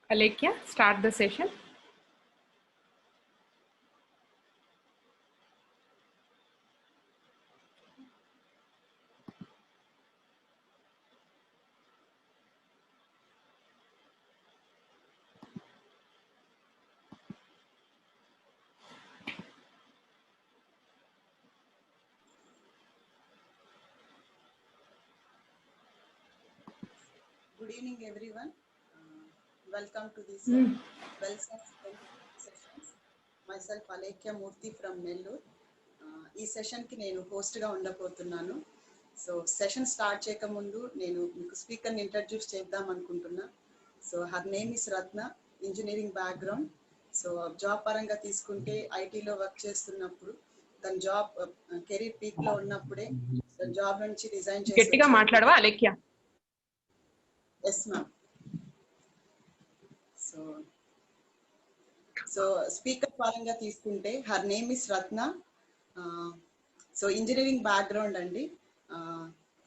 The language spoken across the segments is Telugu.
Alekia, start the session. Good evening, everyone. Welcome to this Well sessions. Myself, Alekia Murthy from Nellore. ఈ సెషన్కి నేను హోస్ట్గా ఉండబోతున్నాను. సో సెషన్ స్టార్ట్ చేయకముందు నేను మీకు స్పీకర్ని ఇంట్రడ్యూస్ చేద్దాం అనుకుంటున్నా. So her name is Ratna, engineering background. So job పరంగా తీసుకుంటే ఐటీలో వర్క్ చేస్తున్నప్పుడు తన జాబ్ కెరీర్ పీక్లో ఉన్నప్పుడే జాబ్ నుంచి రిజైన్ చేసి గట్టిగా మాట్లాడవా Alekhya? Yes ma'am. So speaker పరంగా తీసుకుంటే her name is Ratna. So engineering background అండి.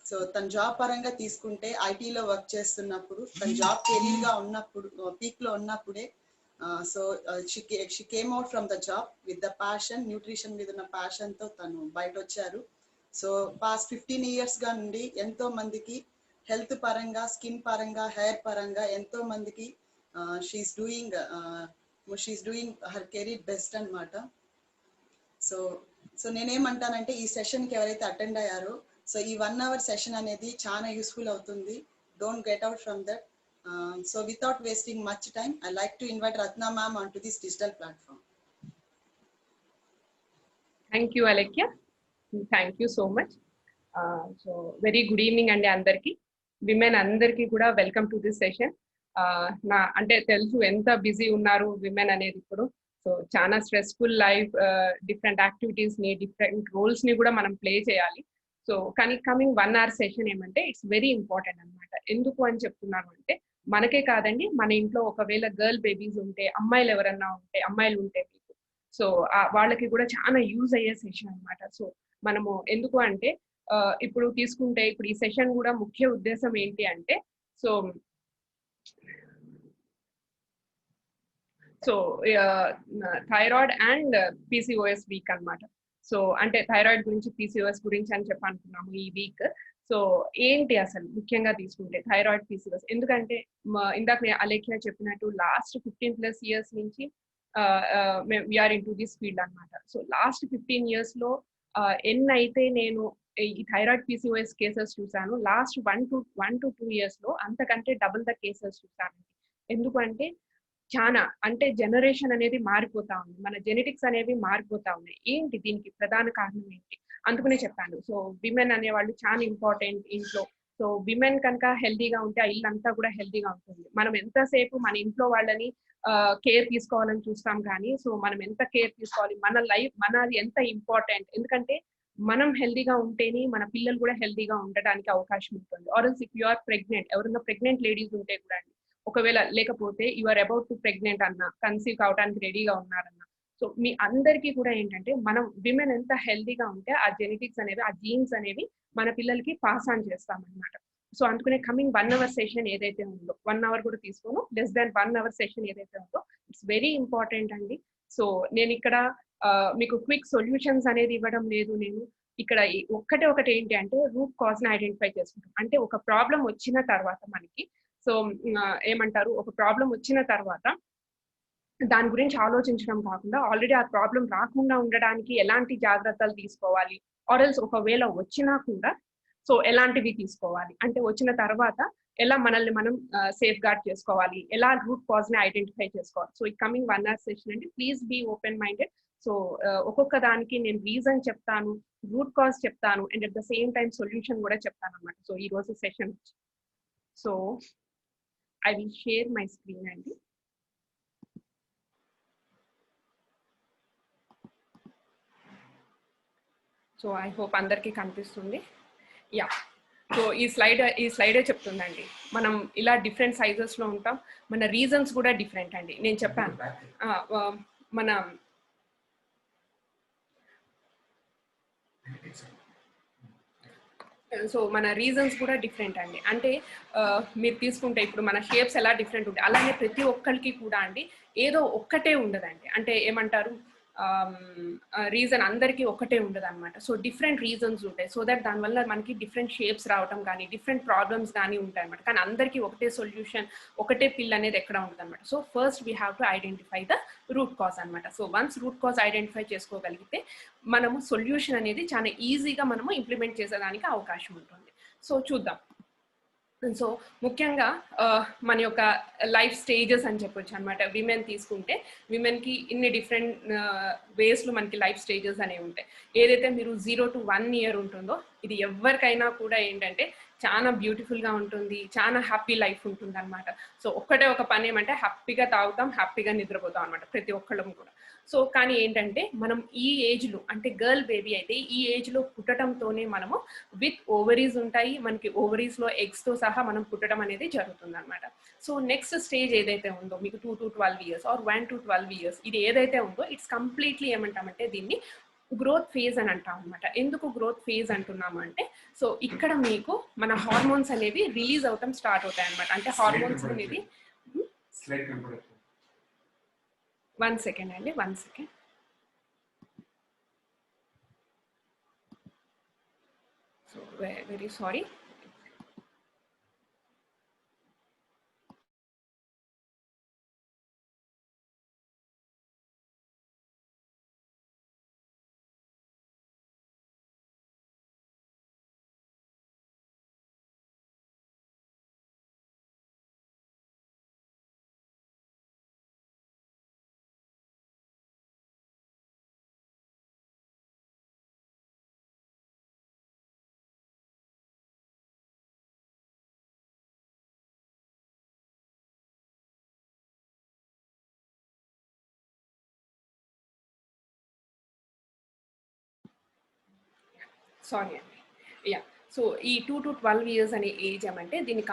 సో తన జాబ్ పరంగా తీసుకుంటే ఐటీలో వర్క్ చేస్తున్నప్పుడు తన జాబ్ కెరీర్గా ఉన్నప్పుడు పీక్లో ఉన్నప్పుడే so she came out from the job with the passion, nutrition మీద ఉన్న ప్యాషన్తో తను బయట వచ్చారు. సో పాస్ట్ 15 yearsగా నుండి ఎంతో మందికి హెల్త్ పరంగా, స్కిన్ పరంగా, హెయిర్ పరంగా ఎంతో మందికి she's doing her career best అనమాట. సో నేనేమంటానంటే ఈ సెషన్కి ఎవరైతే అటెండ్ అయ్యారో సో ఈ 1 hour సెషన్ అనేది చాలా యూస్ఫుల్ అవుతుంది. Don't get out from that. So without wasting much time, I like to invite Ratna ma'am on to this digital platform. Thank you Alekhya, thank you so much. So very good evening అండి అందరికీ, విమెన్ అందరికీ కూడా వెల్కమ్ టు దిస్ సెషన్. నా అంటే తెలుసు ఎంత బిజీ ఉన్నారు విమెన్ అనేది ఇప్పుడు. సో చాలా స్ట్రెస్ఫుల్ లైఫ్, డిఫరెంట్ యాక్టివిటీస్ని, డిఫరెంట్ రోల్స్ని కూడా మనం ప్లే చేయాలి. సో కానీ కమింగ్ 1 hour సెషన్ ఏమంటే ఇట్స్ వెరీ ఇంపార్టెంట్ అనమాట. ఎందుకు అని చెప్తున్నాను అంటే మనకే కాదండి, మన ఇంట్లో ఒకవేళ గర్ల్ బేబీస్ ఉంటే, అమ్మాయిలు ఎవరన్నా ఉంటే, అమ్మాయిలు ఉంటే మీకు సో వాళ్ళకి కూడా చాలా యూజ్ అయ్యే సెషన్ అనమాట. సో మనము ఎందుకు అంటే ఇప్పుడు తీసుకుంటే ఇప్పుడు ఈ సెషన్ కూడా ముఖ్య ఉద్దేశం ఏంటి అంటే so thyroid and PCOS week అనమాట. సో అంటే థైరాయిడ్ గురించి, పీసీఓఎస్ గురించి అని చెప్పనుకున్నాము ఈ వీక్. సో ఏంటి అసలు ముఖ్యంగా తీసుకుంటే థైరాయిడ్, పీసీఓఎస్ ఎందుకంటే ఇందాక నేను అలేఖ్య చెప్పినట్టు లాస్ట్ 15+ years నుంచి we are in to this field అనమాట. సో లాస్ట్ 15 yearsలో ఎన్నైతే నేను ఈ థైరాయిడ్ పీసీఓఎస్ కేసెస్ చూసాను, లాస్ట్ 1 to 2 yearsలో అంతకంటే డబుల్ ద కేసెస్ చూసాను. ఎందుకంటే చాలా అంటే జనరేషన్ అనేది మారిపోతా ఉంది, మన జెనెటిక్స్ అనేవి మారిపోతా ఉన్నాయి. ఏంటి దీనికి ప్రధాన కారణం ఏంటి? అందుకనే చెప్పాను. సో విమెన్ అనేవాళ్ళు చాలా ఇంపార్టెంట్ ఇంట్లో. సో విమెన్ కనుక హెల్దీగా ఉంటే ఆ ఇల్లు అంతా కూడా హెల్దీగా ఉంటుంది. మనం ఎంతసేపు మన ఇంట్లో వాళ్ళని కేర్ తీసుకోవాలని చూస్తాం కానీ సో మనం ఎంత కేర్ తీసుకోవాలి, మన లైఫ్ మనది ఎంత ఇంపార్టెంట్. ఎందుకంటే మనం హెల్దీగా ఉంటేనే మన పిల్లలు కూడా హెల్దీగా ఉండడానికి అవకాశం ఉంటుంది. Or else if you are pregnant, ఎవరైనా ప్రెగ్నెంట్ లేడీస్ ఉంటే కూడా ఒకవేళ లేకపోతే you are about to pregnant అన్న, కన్సీవ్ కావడానికి రెడీగా ఉన్నారన్న, సో మీ అందరికీ కూడా ఏంటంటే మనం విమెన్ ఎంత హెల్దీగా ఉంటే ఆ జెనెటిక్స్ అనేవి, ఆ జీన్స్ అనేవి మన పిల్లలకి పాస్ ఆన్ చేస్తామన్నమాట. సో అందుకనే కమింగ్ 1 hour సెషన్ ఏదైతే ఉందో, 1 hour కూడా తీసుకోను, లెస్ దాన్ 1 hour సెషన్ ఏదైతే ఉందో ఇట్స్ వెరీ ఇంపార్టెంట్ అండి. సో నేను ఇక్కడ మీకు క్విక్ సొల్యూషన్స్ అనేది ఇవ్వడం లేదు. నేను ఇక్కడ ఒకటి ఏంటి అంటే రూట్ కాజ్ని ఐడెంటిఫై చేసుకుంటాం. అంటే ఒక ప్రాబ్లం వచ్చిన తర్వాత మనకి సో ఏమంటారు, ఒక ప్రాబ్లం వచ్చిన తర్వాత దాని గురించి ఆలోచించడం కాకుండా ఆల్రెడీ ఆ ప్రాబ్లం రాకుండా ఉండడానికి ఎలాంటి జాగ్రత్తలు తీసుకోవాలి, ఆర్ఎల్స్ ఒకవేళ వచ్చినా కూడా సో ఎలాంటివి తీసుకోవాలి, అంటే వచ్చిన తర్వాత ఎలా మనల్ని మనం సేఫ్ గార్డ్ చేసుకోవాలి, ఎలా రూట్ కాజ్ ని ఐడెంటిఫై చేసుకోవాలి. సో ఈ కమింగ్ 1 hour సెషన్ అంటే please be open minded. So ఒక్కొక్క దానికి నేను రీజన్ చెప్తాను, రూట్ కాజ్ చెప్తాను, and at the same time solution కూడా చెప్తాను అనమాట. సో ఈ రోజు session so I will share my screen అండి. సో ఐ హోప్ అందరికీ కనిపిస్తుంది. యా, సో ఈ స్లైడే చెప్తుందండి. మనం ఇలా డిఫరెంట్ సైజెస్లో ఉంటాం, మన రీజన్స్ కూడా డిఫరెంట్ అండి. నేను చెప్పాను మన సో మన రీజన్స్ కూడా డిఫరెంట్ అండి. అంటే మీరు తీసుకుంటే ఇప్పుడు మన షేప్స్ ఎలా డిఫరెంట్ ఉంటాయి, అలానే ప్రతి ఒక్కరికి కూడా అండి ఏదో ఒక్కటే ఉండదండి. అంటే ఏమంటారు, రీజన్ అందరికీ ఒకటే ఉండదన్నమాట. సో డిఫరెంట్ రీజన్స్ ఉంటాయి. సో దట్ దానివల్ల మనకి డిఫరెంట్ షేప్స్ రావటం కానీ, డిఫరెంట్ ప్రాబ్లమ్స్ కానీ ఉంటాయన్నమాట. కానీ అందరికీ ఒకటే సొల్యూషన్, ఒకటే పిల్ అనేది ఎక్కడ ఉండదన్నమాట. So first we have to identify the root cause అనమాట. So once root cause identify చేసుకోగలిగితే మనము సొల్యూషన్ అనేది చాలా ఈజీగా మనము ఇంప్లిమెంట్ చేసేదానికి అవకాశం ఉంటుంది. సో చూద్దాం. సో ముఖ్యంగా మన యొక్క లైఫ్ స్టేజెస్ అని చెప్పొచ్చు అనమాట. విమెన్ తీసుకుంటే విమెన్కి ఇన్ని డిఫరెంట్ వేస్లో మనకి లైఫ్ స్టేజెస్ అనేవి ఉంటాయి. ఏదైతే మీరు 0 to 1 year ఉంటుందో ఇది ఎవరికైనా కూడా ఏంటంటే చాలా బ్యూటిఫుల్గా ఉంటుంది, చాలా హ్యాపీ లైఫ్ ఉంటుంది అనమాట. సో ఒక్కటే ఒక పని ఏమంటే హ్యాపీగా తాగుతాం, హ్యాపీగా నిద్రపోతాం అనమాట ప్రతి ఒక్కళ్ళం కూడా. సో కానీ ఏంటంటే మనం ఈ ఏజ్లో అంటే గర్ల్ బేబీ అయితే ఈ ఏజ్లో పుట్టడంతోనే మనము విత్ ఓవరీస్ ఉంటాయి, మనకి ఓవరీస్లో ఎగ్స్తో సహా మనం పుట్టడం అనేది జరుగుతుంది అనమాట. సో నెక్స్ట్ స్టేజ్ ఏదైతే ఉందో మీకు 2 to 12 years are 1 to 12 years ఇది ఏదైతే ఉందో ఇట్స్ కంప్లీట్లీ ఏమంటామంటే దీన్ని గ్రోత్ ఫేజ్ అని అంటాం అనమాట. ఎందుకు గ్రోత్ ఫేజ్ అంటున్నాము అంటే సో ఇక్కడ మీకు మన హార్మోన్స్ అనేవి రిలీజ్ అవటం స్టార్ట్ అవుతాయి అనమాట. అంటే హార్మోన్స్ అనేది 1 second అండి, 1 second. So very sorry. Sorry అండి. యా, సో ఈ 2 to 12 years అనే ఏజ్ ఏమంటే దీన్ని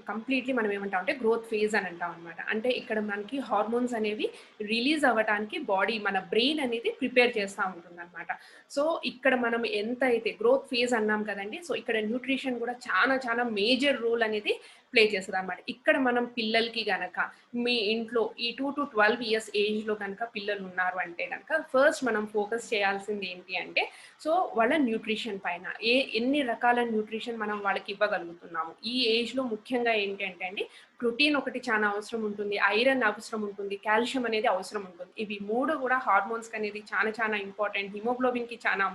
కంప్లీట్లీ మనం ఏమంటాం అంటే గ్రోత్ ఫేజ్ అని అంటాం అనమాట. అంటే ఇక్కడ మనకి హార్మోన్స్ అనేవి రిలీజ్ అవ్వడానికి బాడీ మన బ్రెయిన్ అనేది ప్రిపేర్ చేస్తూ ఉంటుంది అనమాట. సో ఇక్కడ మనం ఎంత అయితే గ్రోత్ ఫేజ్ అన్నాం కదండి, సో ఇక్కడ న్యూట్రిషన్ కూడా చాలా మేజర్ రోల్ అనేది ప్లే చేస్తుంది అనమాట. ఇక్కడ మనం పిల్లలకి గనక మీ ఇంట్లో ఈ 2 to 12 years ఏజ్లో కనుక పిల్లలు ఉన్నారు అంటే కనుక ఫస్ట్ మనం ఫోకస్ చేయాల్సింది ఏంటి అంటే సో వాళ్ళ న్యూట్రిషన్ పైన ఎన్ని రకాల న్యూట్రిషన్ మనం వాళ్ళకి ఇవ్వగలుగుతున్నాము. ఈ ఏజ్లో ముఖ్యంగా ఏంటంటే అండి ప్రోటీన్ ఒకటి చాలా అవసరం ఉంటుంది, ఐరన్ అవసరం ఉంటుంది, కాల్షియం అనేది అవసరం ఉంటుంది. ఇవి 3 కూడా హార్మోన్స్కి అనేది చాలా ఇంపార్టెంట్, హిమోగ్లోబిన్కి చాలా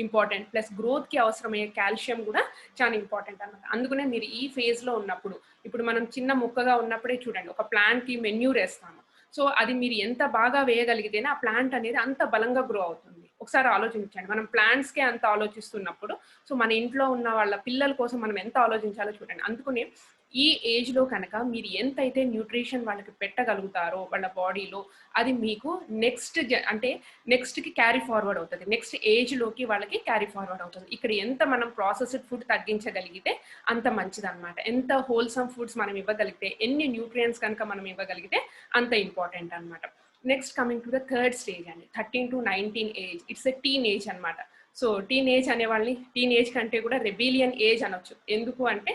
ఇంపార్టెంట్, ప్లస్ గ్రోత్కి అవసరమయ్యే కాల్షియం కూడా చాలా ఇంపార్టెంట్ అన్నమాట. అందుకనే మీరు ఈ ఫేజ్లో ఉన్నప్పుడు ఇప్పుడు మనం చిన్న మొక్కగా ఉన్నప్పుడే చూడండి ఒక ప్లాంట్కి మెన్యూర్ వేస్తాము. సో అది మీరు ఎంత బాగా వేయగలిగితేనే ఆ ప్లాంట్ అనేది అంత బలంగా గ్రో అవుతుంది. ఒకసారి ఆలోచించండి, మనం ప్లాంట్స్కే అంత ఆలోచిస్తున్నప్పుడు సో మన ఇంట్లో ఉన్న వాళ్ళ పిల్లల కోసం మనం ఎంత ఆలోచించాలో చూడండి. అందుకనే ఈ ఏజ్లో కనుక మీరు ఎంతైతే న్యూట్రిషన్ వాళ్ళకి పెట్టగలుగుతారో వాళ్ళ బాడీలో అది మీకు నెక్స్ట్కి క్యారీ ఫార్వర్డ్ అవుతుంది, నెక్స్ట్ ఏజ్లోకి వాళ్ళకి క్యారీ ఫార్వర్డ్ అవుతుంది. ఇక్కడ ఎంత మనం ప్రాసెస్డ్ ఫుడ్ తగ్గించగలిగితే అంత మంచిది అనమాట. ఎంత హోల్సమ్ ఫుడ్స్ మనం ఇవ్వగలిగితే, ఎన్ని న్యూట్రియంట్స్ కనుక మనం ఇవ్వగలిగితే అంత ఇంపార్టెంట్ అనమాట. Next coming to the third stage అండి, 13 to 19 age. It's a teen age అనమాట. సో టీన్ ఏజ్ అనే వాళ్ళని టీన్ ఏజ్ కంటే కూడా రెబిలియన్ ఏజ్ అనొచ్చు. ఎందుకు అంటే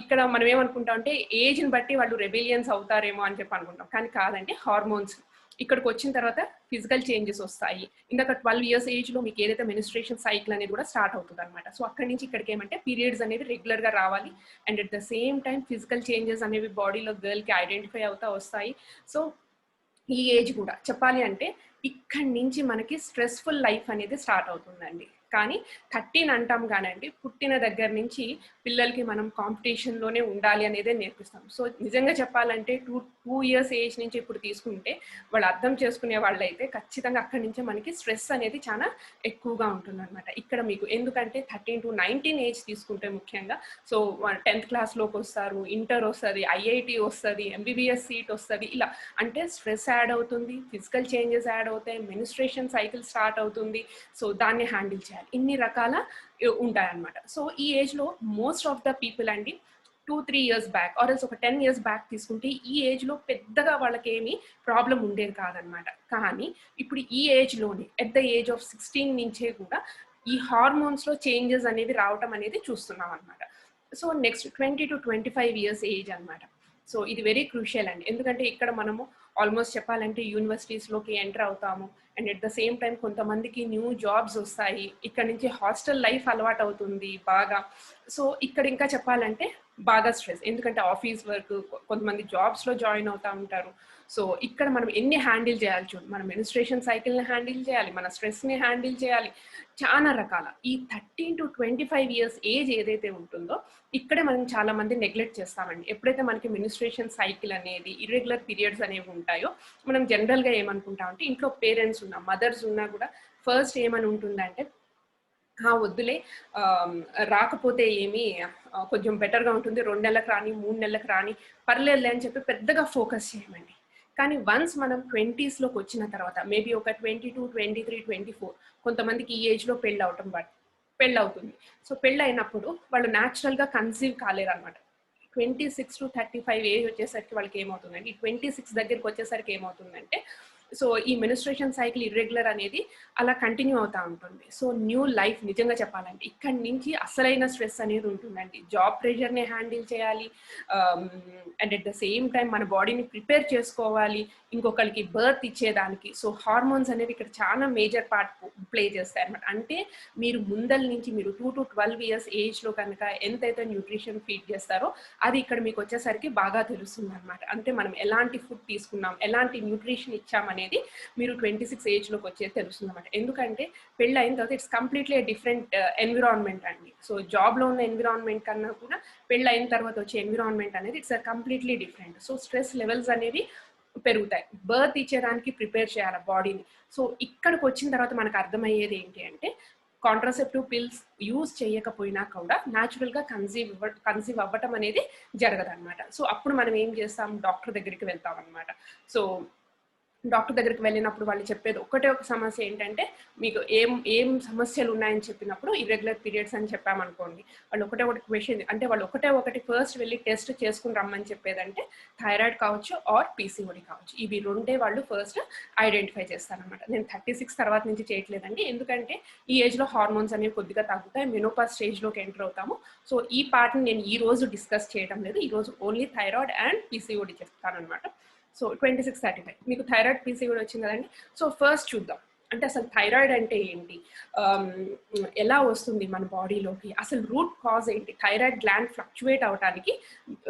ఇక్కడ మనం ఏమనుకుంటాం అంటే ఏజ్ని బట్టి వాళ్ళు రెబిలియన్స్ అవుతారేమో అని చెప్పి అనుకుంటాం, కానీ కాదండి. హార్మోన్స్ ఇక్కడికి వచ్చిన తర్వాత ఫిజికల్ చేంజెస్ వస్తాయి. ఇందాక 12 years ఏజ్లో మీకు ఏదైతే మెనిస్ట్రేషన్ సైకిల్ అనేది కూడా స్టార్ట్ అవుతుంది అనమాట. సో అక్కడి నుంచి ఇక్కడికి ఏమంటే పీరియడ్స్ అనేవి రెగ్యులర్గా రావాలి and at the same time physical changes అనేవి బాడీలో గర్ల్కి ఐడెంటిఫై అవుతా వస్తాయి. సో ఈ ఏజ్ కూడా చెప్పాలి అంటే ఇక్కడి నుంచి మనకి స్ట్రెస్ఫుల్ లైఫ్ అనేది స్టార్ట్ అవుతుందండి. కానీ 13 అంటాం కానండి, పుట్టిన దగ్గర నుంచి పిల్లలకి మనం కాంపిటీషన్లోనే ఉండాలి అనేదే నేర్పిస్తాం. సో నిజంగా చెప్పాలంటే 2 years ఏజ్ నుంచి ఇప్పుడు తీసుకుంటే వాళ్ళు అర్థం చేసుకునే వాళ్ళు అయితే ఖచ్చితంగా అక్కడి నుంచే మనకి స్ట్రెస్ అనేది చాలా ఎక్కువగా ఉంటుందన్నమాట. ఇక్కడ మీకు ఎందుకంటే 13 to 19 ఏజ్ తీసుకుంటే ముఖ్యంగా సో 10th క్లాస్లోకి వస్తారు, ఇంటర్ వస్తుంది, ఐఐటి వస్తుంది, ఎంబీబీఎస్ సీట్ వస్తుంది. ఇలా అంటే స్ట్రెస్ యాడ్ అవుతుంది, ఫిజికల్ చేంజెస్ యాడ్ అవుతాయి, మెనిస్ట్రేషన్ సైకిల్ స్టార్ట్ అవుతుంది. సో దాన్ని హ్యాండిల్ చేయాలి. ఇన్ని రకాల ఉంటాయన్నమాట. సో ఈ ఏజ్లో మోస్ట్ ఆఫ్ ద పీపుల్ అండి 2-3 years బ్యాక్ ఆర్ ఎల్స్ ఒక 10 years బ్యాక్ తీసుకుంటే ఈ ఏజ్లో పెద్దగా వాళ్ళకి ఏమీ ప్రాబ్లం ఉండేది కాదనమాట. కానీ ఇప్పుడు ఈ ఏజ్లోనే ఎట్ ద ఏజ్ ఆఫ్ 16 నుంచే కూడా ఈ హార్మోన్స్లో చేంజెస్ అనేవి రావటం అనేది చూస్తున్నాం అనమాట. So next 20 to 25 years age అనమాట. సో ఇది వెరీ క్రూషియల్ అండి. ఎందుకంటే ఇక్కడ మనము ఆల్మోస్ట్ చెప్పాలంటే యూనివర్సిటీస్లోకి ఎంటర్ అవుతాము. And at the same time కొంతమందికి న్యూ జాబ్స్ వస్తాయి. ఇక్కడ నుంచి హాస్టల్ లైఫ్ అలవాటు అవుతుంది బాగా. సో ఇక్కడ ఇంకా చెప్పాలంటే బాగా స్ట్రెస్, ఎందుకంటే ఆఫీస్ వర్క్, కొంతమంది జాబ్స్లో జాయిన్ అవుతూ ఉంటారు. సో ఇక్కడ మనం ఎన్ని హ్యాండిల్ చేయాలి చూడండి, మన మెన్స్ట్రేషన్ సైకిల్ని హ్యాండిల్ చేయాలి, మన స్ట్రెస్ని హ్యాండిల్ చేయాలి, చాలా రకాల. ఈ 13 to 25 ఇయర్స్ ఏజ్ ఏదైతే ఉంటుందో ఇక్కడే మనం చాలా మంది నెగ్లెక్ట్ చేస్తామండి. ఎప్పుడైతే మనకి మెన్స్ట్రేషన్ సైకిల్ అనేది, ఇర్రెగ్యులర్ పీరియడ్స్ అనేవి ఉంటాయో మనం జనరల్గా ఏమనుకుంటామంటే, ఇంట్లో పేరెంట్స్ ఉన్నా, మదర్స్ ఉన్నా కూడా ఫస్ట్ ఏమని ఉంటుందంటే, వద్దులే రాకపోతే ఏమి, కొంచెం బెటర్గా ఉంటుంది, 2 నెలలకు రాని 3 నెలలకు రాని పర్లేదులే అని చెప్పి పెద్దగా ఫోకస్ చేయమండి. కానీ వన్స్ మనం 20స్లోకి వచ్చిన తర్వాత, మేబీ ఒక 22, 23, 24, కొంతమందికి ఈ ఏజ్లో పెళ్ళి అవుతుంది. సో పెళ్ళి అయినప్పుడు వాళ్ళు న్యాచురల్గా కన్సీవ్ కాలేరు అనమాట. 26 to 35 ఏజ్ వచ్చేసరికి వాళ్ళకి ఏమవుతుందండి, 26 దగ్గరికి వచ్చేసరికి ఏమవుతుందంటే, సో ఈ మెన్స్ట్రేషన్ సైకిల్ ఇర్రెగ్యులర్ అనేది అలా కంటిన్యూ అవుతూ ఉంటుంది. సో న్యూ లైఫ్ నిజంగా చెప్పాలంటే ఇక్కడి నుంచి అసలైన స్ట్రెస్ అనేది ఉంటుందండి. జాబ్ ప్రెషర్ని హ్యాండిల్ చేయాలి, and at the same time మన బాడీని ప్రిపేర్ చేసుకోవాలి ఇంకొకరికి బర్త్ ఇచ్చేదానికి. సో హార్మోన్స్ అనేవి ఇక్కడ చాలా మేజర్ పార్ట్ ప్లే చేస్తాయి అనమాట. అంటే మీరు ముందల నుంచి మీరు 2 to 12 ఇయర్స్ ఏజ్లో కనుక ఎంతైతే న్యూట్రిషన్ ఫీడ్ చేస్తారో అది ఇక్కడ మీకు వచ్చేసరికి బాగా తెలుస్తుంది అనమాట. అంటే మనం ఎలాంటి ఫుడ్ తీసుకున్నాం, ఎలాంటి న్యూట్రిషన్ ఇచ్చామనేది మీరు 26 ఏజ్లోకి వచ్చేది తెలుస్తుంది అనమాట. ఎందుకంటే పెళ్ళి అయిన తర్వాత ఇట్స్ కంప్లీట్లీ డిఫరెంట్ ఎన్విరాన్మెంట్ అండి. సో జాబ్లో ఉన్న ఎన్విరాన్మెంట్ కన్నా కూడా పెళ్ళి అయిన తర్వాత వచ్చే ఎన్విరాన్మెంట్ అనేది it's completely different. So stress levels అనేవి పెరుగుతాయి. బర్త్ ఇచ్చేదానికి ప్రిపేర్ చేయాలి బాడీని. సో ఇక్కడికి వచ్చిన తర్వాత మనకు అర్థమయ్యేది ఏంటి అంటే, కాంట్రాసెప్టివ్ పిల్స్ యూజ్ చేయకపోయినా కూడా న్యాచురల్గా కన్సీవ్ అవ్వటం అనేది జరగదన్నమాట. సో అప్పుడు మనం ఏం చేస్తాం, డాక్టర్ దగ్గరికి వెళ్తాం అనమాట. సో డాక్టర్ దగ్గరికి వెళ్ళినప్పుడు వాళ్ళు చెప్పేది ఒకటే ఒక సమస్య ఏంటంటే, మీకు ఏం సమస్యలు ఉన్నాయని చెప్పినప్పుడు ఇర్రెగ్యులర్ పీరియడ్స్ అని చెప్పామనుకోండి, వాళ్ళు ఒకటే ఒకటి క్వశ్చన్, అంటే వాళ్ళు ఒకటి ఫస్ట్ వెళ్ళి టెస్ట్ చేసుకుని రమ్మని చెప్పేదంటే థైరాయిడ్ కావచ్చు ఆర్ పీసీఓడి కావచ్చు. ఇవి రెండే వాళ్ళు ఫస్ట్ ఐడెంటిఫై చేస్తారనమాట. నేను 36 తర్వాత నుంచి చేయట్లేదండి, ఎందుకంటే ఈ ఏజ్లో హార్మోన్స్ అనేవి కొద్దిగా తగ్గుతాయి, మెనోపాజ్ స్టేజ్లోకి ఎంటర్ అవుతాము. సో ఈ పార్ట్ని నేను ఈ రోజు డిస్కస్ చేయడం లేదు, ఈరోజు ఓన్లీ థైరాయిడ్ అండ్ పీసీఓడి చెప్తానమాట. సో 26, 35 మీకు థైరాయిడ్ పీసీఓడి వచ్చింది కదండి. సో ఫస్ట్ చూద్దాం, అంటే అసలు థైరాయిడ్ అంటే ఏంటి, ఎలా వస్తుంది మన బాడీలోకి, అసలు రూట్ కాజ్ ఏంటి, థైరాయిడ్ గ్లాండ్ ఫ్లక్చువేట్ అవడానికి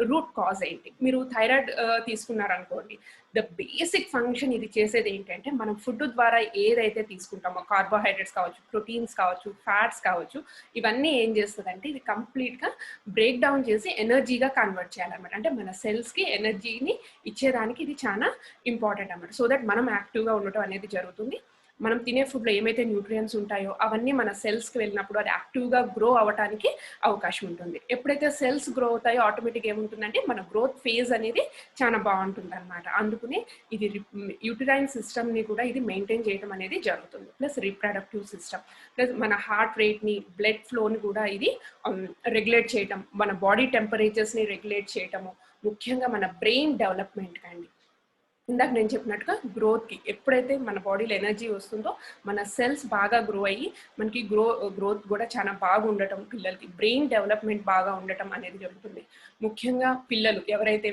రూట్ కాజ్ ఏంటి. మీరు థైరాయిడ్ తీసుకున్నారనుకోండి, ద బేసిక్ ఫంక్షన్ ఇది చేసేది ఏంటంటే, మనం ఫుడ్ ద్వారా ఏదైతే తీసుకుంటామో, కార్బోహైడ్రేట్స్ కావచ్చు, ప్రోటీన్స్ కావచ్చు, ఫ్యాట్స్ కావచ్చు, ఇవన్నీ ఏం చేస్తుందంటే ఇది కంప్లీట్గా బ్రేక్ డౌన్ చేసి ఎనర్జీగా కన్వర్ట్ చేయాలన్నమాట. అంటే మన సెల్స్కి ఎనర్జీని ఇచ్చేదానికి ఇది చాలా ఇంపార్టెంట్ అన్నమాట. సో దట్ మనం యాక్టివ్గా ఉండటం అనేది జరుగుతుంది. మనం తినే ఫుడ్లో ఏమైతే న్యూట్రియంట్స్ ఉంటాయో అవన్నీ మన సెల్స్కి వెళ్ళినప్పుడు అది యాక్టివ్గా గ్రో అవ్వడానికి అవకాశం ఉంటుంది. ఎప్పుడైతే సెల్స్ గ్రో అవుతాయో ఆటోమేటిక్గా ఏముంటుందంటే మన గ్రోత్ ఫేజ్ అనేది చాలా బాగుంటుంది అనమాట. అందుకనే ఇది యూటిరైన్ సిస్టమ్ని కూడా ఇది మెయింటైన్ చేయడం అనేది జరుగుతుంది. ప్లస్ రీప్రొడక్టివ్ సిస్టమ్, ప్లస్ మన హార్ట్ రేట్ని, బ్లడ్ ఫ్లోని కూడా ఇది రెగ్యులేట్ చేయటం, మన బాడీ టెంపరేచర్స్ని రెగ్యులేట్ చేయటము, ముఖ్యంగా మన బ్రెయిన్ డెవలప్మెంట్కి అండి. ఇందాక నేను చెప్పినట్టుగా గ్రోత్కి, ఎప్పుడైతే మన బాడీలో ఎనర్జీ వస్తుందో మన సెల్స్ బాగా గ్రో అయ్యి మనకి గ్రోత్ కూడా చాలా బాగా ఉండటం, పిల్లలకి బ్రెయిన్ డెవలప్మెంట్ బాగా ఉండటం అనేది జరుగుతుంది. ముఖ్యంగా పిల్లలు ఎవరైతే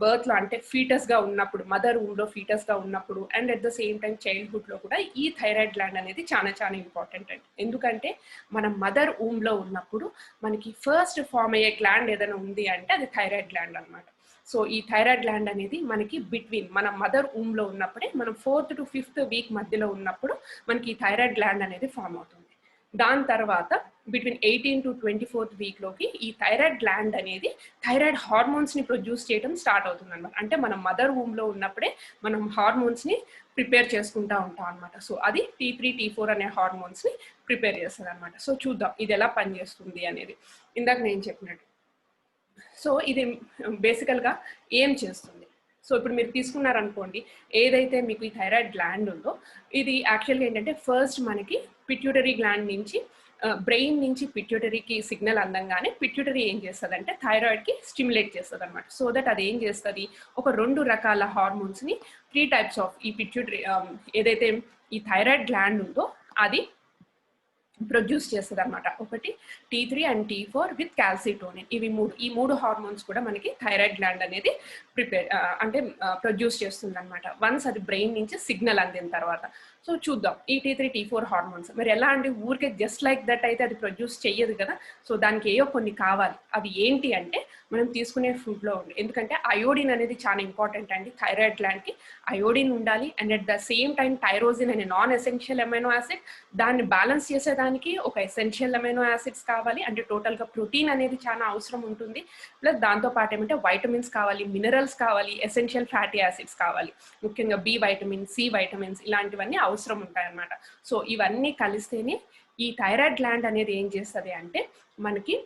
బర్త్లో అంటే ఫీటస్గా ఉన్నప్పుడు, మదర్ ఊమ్లో ఫీటస్గా ఉన్నప్పుడు, and at the same time చైల్డ్హుడ్లో కూడా ఈ థైరాయిడ్ గ్లాండ్ అనేది చాలా చాలా ఇంపార్టెంట్ అండి. ఎందుకంటే మనం మదర్ ఊమ్లో ఉన్నప్పుడు మనకి ఫస్ట్ ఫామ్ అయ్యే గ్లాండ్ ఏదైనా ఉంది అంటే అది థైరాయిడ్ గ్లాండ్ అనమాట. సో ఈ థైరాయిడ్ గ్లాండ్ అనేది మనకి బిట్వీన్ మన మదర్ ఊమ్లో ఉన్నప్పుడే, మనం 4th to 5th వీక్ మధ్యలో ఉన్నప్పుడు మనకి ఈ థైరాయిడ్ గ్లాండ్ అనేది ఫామ్ అవుతుంది. దాని తర్వాత బిట్వీన్ 18 to 24th వీక్లోకి ఈ థైరాయిడ్ గ్లాండ్ అనేది థైరాయిడ్ హార్మోన్స్ని ప్రొడ్యూస్ చేయడం స్టార్ట్ అవుతుంది అనమాట. అంటే మనం మదర్ ఊమ్లో ఉన్నప్పుడే మనం హార్మోన్స్ని ప్రిపేర్ చేసుకుంటూ ఉంటాం అనమాట. సో అది T3, T4 అనే హార్మోన్స్ని ప్రిపేర్ చేస్తుంది అనమాట. సో చూద్దాం ఇది ఎలా పనిచేస్తుంది అనేది. ఇందాక నేను చెప్పినట్టు, సో ఇది బేసికల్గా ఏం చేస్తుంది. సో ఇప్పుడు మీరు తీసుకున్నారనుకోండి, ఏదైతే మీకు ఈ థైరాయిడ్ గ్లాండ్ ఉందో ఇది యాక్చువల్గా ఏంటంటే ఫస్ట్ మనకి పిట్యూటరీ గ్లాండ్ నుంచి బ్రెయిన్ నుంచి పిట్యూటరీకి సిగ్నల్ అందంగానే పిట్యూటరీ ఏం చేస్తుంది అంటే థైరాయిడ్కి స్టిమ్యులేట్ చేస్తుంది అనమాట. సో దట్ అది ఏం చేస్తుంది, ఒక 2 రకాల హార్మోన్స్ని, 3 types ఆఫ్ ఈ పిట్యూటరీ ఏదైతే ఈ థైరాయిడ్ గ్లాండ్ ఉందో అది ప్రొడ్యూస్ చేస్తుంది అనమాట. ఒకటి T3 and T4 with calcitonin. ఈ మూడు హార్మోన్స్ కూడా మనకి థైరాయిడ్ గ్లాండ్ అనేది అంటే ప్రొడ్యూస్ చేస్తుంది అనమాట. వన్స్ అది బ్రెయిన్ నుంచి సిగ్నల్ అందిన తర్వాత. సో చూద్దాం ఈ T3 T4 హార్మోన్స్ మరి ఎలా అంటే ఊరికే జస్ట్ లైక్ దట్ అయితే అది ప్రొడ్యూస్ చెయ్యదు కదా. సో దానికి ఏవో కొన్ని కావాలి. అవి ఏంటి అంటే మనం తీసుకునే ఫుడ్లో ఉంది. ఎందుకంటే అయోడిన్ అనేది చాలా ఇంపార్టెంట్ అండి థైరాయిడ్ గ్లాండ్కి. అయోడిన్ ఉండాలి and at the same time tyrosine అనే నాన్ ఎసెన్షియల్ అమైనో యాసిడ్, దాన్ని బ్యాలెన్స్ చేసేదానికి ఒక ఎసెన్షియల్ అమైనో యాసిడ్స్ కావాలి. అంటే టోటల్గా ప్రోటీన్ అనేది చాలా అవసరం ఉంటుంది. ప్లస్ దాంతో పాటు ఏమంటే వైటమిన్స్ కావాలి, మినరల్స్ కావాలి, ఎసెన్షియల్ ఫ్యాటీ యాసిడ్స్ కావాలి. ముఖ్యంగా బి వైటమిన్, సి వైటమిన్స్ ఇలాంటివన్నీ అవసరం ఉంటాయి అన్నమాట. సో ఇవన్నీ కలిస్తేనే ఈ థైరాయిడ్ గ్లాండ్ అనేది ఏం చేస్తుంది అంటే మనకి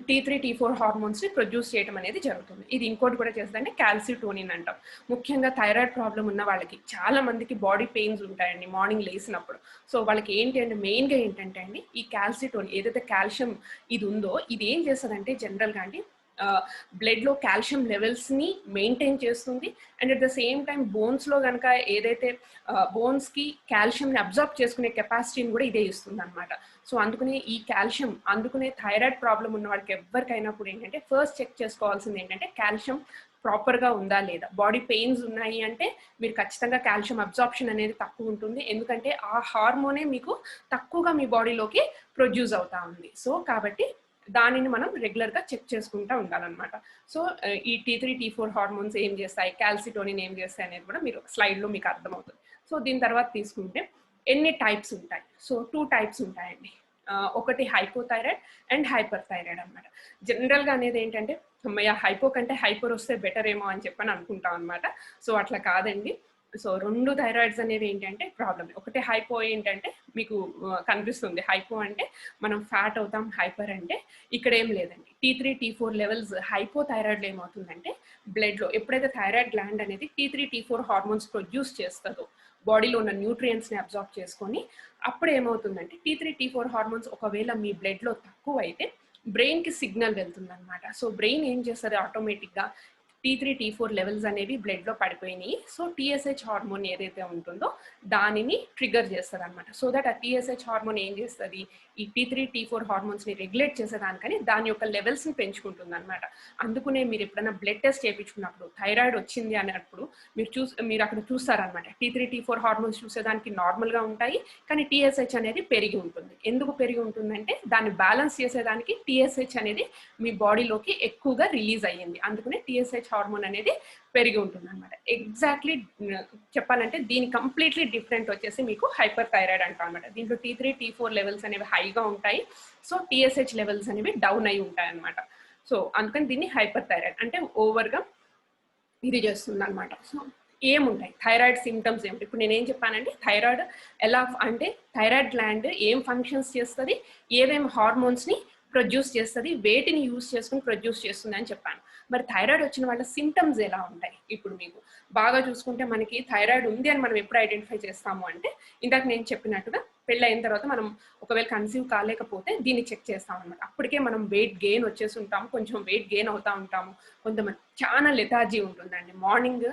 T3 T4 హార్మోన్స్ ని ప్రొడ్యూస్ చేయడం అనేది జరుగుతుంది. ఇది ఇంకోటి కూడా చేస్తుందంటే క్యాల్సిటోనిన్ అంటాం. ముఖ్యంగా థైరాయిడ్ ప్రాబ్లం ఉన్న వాళ్ళకి చాలా మందికి బాడీ పెయిన్స్ ఉంటాయండి మార్నింగ్ లేసినప్పుడు. సో వాళ్ళకి ఏంటి అంటే మెయిన్గా ఏంటంటే అండి ఈ క్యాల్సిటోనిన్ ఏదైతే కాల్షియం ఇది ఉందో ఇది ఏం చేస్తుందంటే జనరల్గా అండి బ్లడ్లో కాల్షియం లెవెల్స్ని మెయింటైన్ చేస్తుంది. And at the same time బోన్స్లో కనుక ఏదైతే బోన్స్కి కాల్షియంని అబ్జర్వ్ చేసుకునే కెపాసిటీని కూడా ఇదే ఇస్తుంది అనమాట. సో అందుకనే ఈ కాల్షియం అందుకనే థైరాయిడ్ ప్రాబ్లం ఉన్న వాళ్ళకి ఎవరికైనా కూడా ఏంటంటే ఫస్ట్ చెక్ చేసుకోవాల్సింది ఏంటంటే కాల్షియం ప్రాపర్గా ఉందా లేదా. బాడీ పెయిన్స్ ఉన్నాయి అంటే మీరు ఖచ్చితంగా కాల్షియం అబ్జార్ప్షన్ అనేది తక్కువ ఉంటుంది. ఎందుకంటే ఆ హార్మోనే మీకు తక్కువగా మీ బాడీలోకి ప్రొడ్యూస్ అవుతా ఉంది. సో కాబట్టి దానిని మనం రెగ్యులర్గా చెక్ చేసుకుంటూ ఉండాలన్నమాట. సో ఈ T3 T4 హార్మోన్స్ ఏం చేస్తాయి, క్యాల్సిటోనిన్ ఏం చేస్తాయి అనేది కూడా మీరు స్లైడ్లో మీకు అర్థమవుతుంది. సో దీని తర్వాత తీసుకుంటే ఎన్ని టైప్స్ ఉంటాయి. సో 2 టైప్స్ ఉంటాయండి. ఒకటి హైపోథైరాయిడ్ అండ్ హైపర్ థైరాయిడ్ అనమాట. జనరల్గా అనేది ఏంటంటే అమ్మయ్య హైపో కంటే హైపర్ వస్తే బెటర్ ఏమో అని చెప్పని అనుకుంటాం అనమాట. సో అట్లా కాదండి. సో 2 థైరాయిడ్స్ అనేవి ఏంటంటే ప్రాబ్లమ్. ఒకటి హైపో ఏంటంటే మీకు కనిపిస్తుంది హైపో అంటే మనం ఫ్యాట్ అవుతాం, హైపర్ అంటే ఇక్కడ ఏం లేదండి. T3 T4 లెవెల్స్ హైపో థైరాయిడ్లో ఏమవుతుందంటే బ్లడ్లో ఎప్పుడైతే థైరాయిడ్ గ్లాండ్ అనేది T3 T4 హార్మోన్స్ ప్రొడ్యూస్ చేస్తుందో బాడీలో ఉన్న న్యూట్రియంట్స్ని అబ్జార్బ్ చేసుకొని అప్పుడు ఏమవుతుందంటే T3 T4 హార్మోన్స్ ఒకవేళ మీ బ్లడ్లో తక్కువ అయితే బ్రెయిన్కి సిగ్నల్ వెళ్తుంది అనమాట. సో బ్రెయిన్ ఏం చేస్తుంది ఆటోమేటిక్గా T3 T4 లెవెల్స్ అనేవి బ్లడ్లో పడిపోయినాయి. సో TSH హార్మోన్ ఏదైతే ఉంటుందో దానిని ట్రిగర్ చేస్తుంది అనమాట. సో దట్ ఆ TSH హార్మోన్ ఏం చేస్తుంది ఈ T3 T4 హార్మోన్స్ని రెగ్యులేట్ చేసేదానికని దాని యొక్క లెవెల్స్ని పెంచుకుంటుంది అనమాట. అందుకనే మీరు ఎప్పుడైనా బ్లడ్ టెస్ట్ చేయించుకున్నప్పుడు థైరాయిడ్ వచ్చింది అన్నప్పుడు మీరు అక్కడ చూస్తారనమాట. T3 T4 హార్మోన్స్ చూసేదానికి నార్మల్గా ఉంటాయి కానీ TSH అనేది పెరిగి ఉంటుంది. ఎందుకు పెరిగి ఉంటుందంటే దాన్ని బ్యాలెన్స్ చేసేదానికి TSH అనేది మీ బాడీలోకి ఎక్కువగా రిలీజ్ అయ్యింది. అందుకనే TSH హార్మోన్ అనేది పెరిగి ఉంటుంది అనమాట. ఎగ్జాక్ట్లీ చెప్పాలంటే దీని కంప్లీట్లీ డిఫరెంట్ వచ్చేసి మీకు హైపర్ థైరాయిడ్ అంటాం అనమాట. దీంట్లో T3 T4 లెవెల్స్ అనేవి హైగా ఉంటాయి. సో TSH లెవెల్స్ అనేవి డౌన్ అయి ఉంటాయి అనమాట. సో అందుకని దీన్ని హైపర్ థైరాయిడ్ అంటే ఓవర్గా ఇది చేస్తుంది అనమాట. సో ఏముంటాయి థైరాయిడ్ సిమ్టమ్స్ ఏమిటి? ఇప్పుడు నేనేం చెప్పానంటే థైరాయిడ్ ఎలా అంటే థైరాయిడ్ గ్లాండ్ ఏం ఫంక్షన్స్ చేస్తుంది, ఏమేమి హార్మోన్స్ని ప్రొడ్యూస్ చేస్తుంది, వేటిని యూజ్ చేసుకుని ప్రొడ్యూస్ చేస్తుంది అని చెప్పాను. మరి థైరాయిడ్ వచ్చిన వాళ్ళ సిమ్టమ్స్ ఎలా ఉంటాయి? ఇప్పుడు మీకు బాగా చూసుకుంటే మనకి థైరాయిడ్ ఉంది అని మనం ఎప్పుడు ఐడెంటిఫై చేస్తాము అంటే ఇందాక నేను చెప్పినట్టుగా పెళ్ళి అయిన తర్వాత మనం ఒకవేళ కన్సీవ్ కాలేకపోతే దీన్ని చెక్ చేస్తాం అనమాట. అప్పటికే మనం వెయిట్ గెయిన్ వచ్చేసి ఉంటాము, కొంచెం వెయిట్ గెయిన్ అవుతూ ఉంటాము. కొంతమంది చాలా లెథార్జీ ఉంటుందండి. మార్నింగ్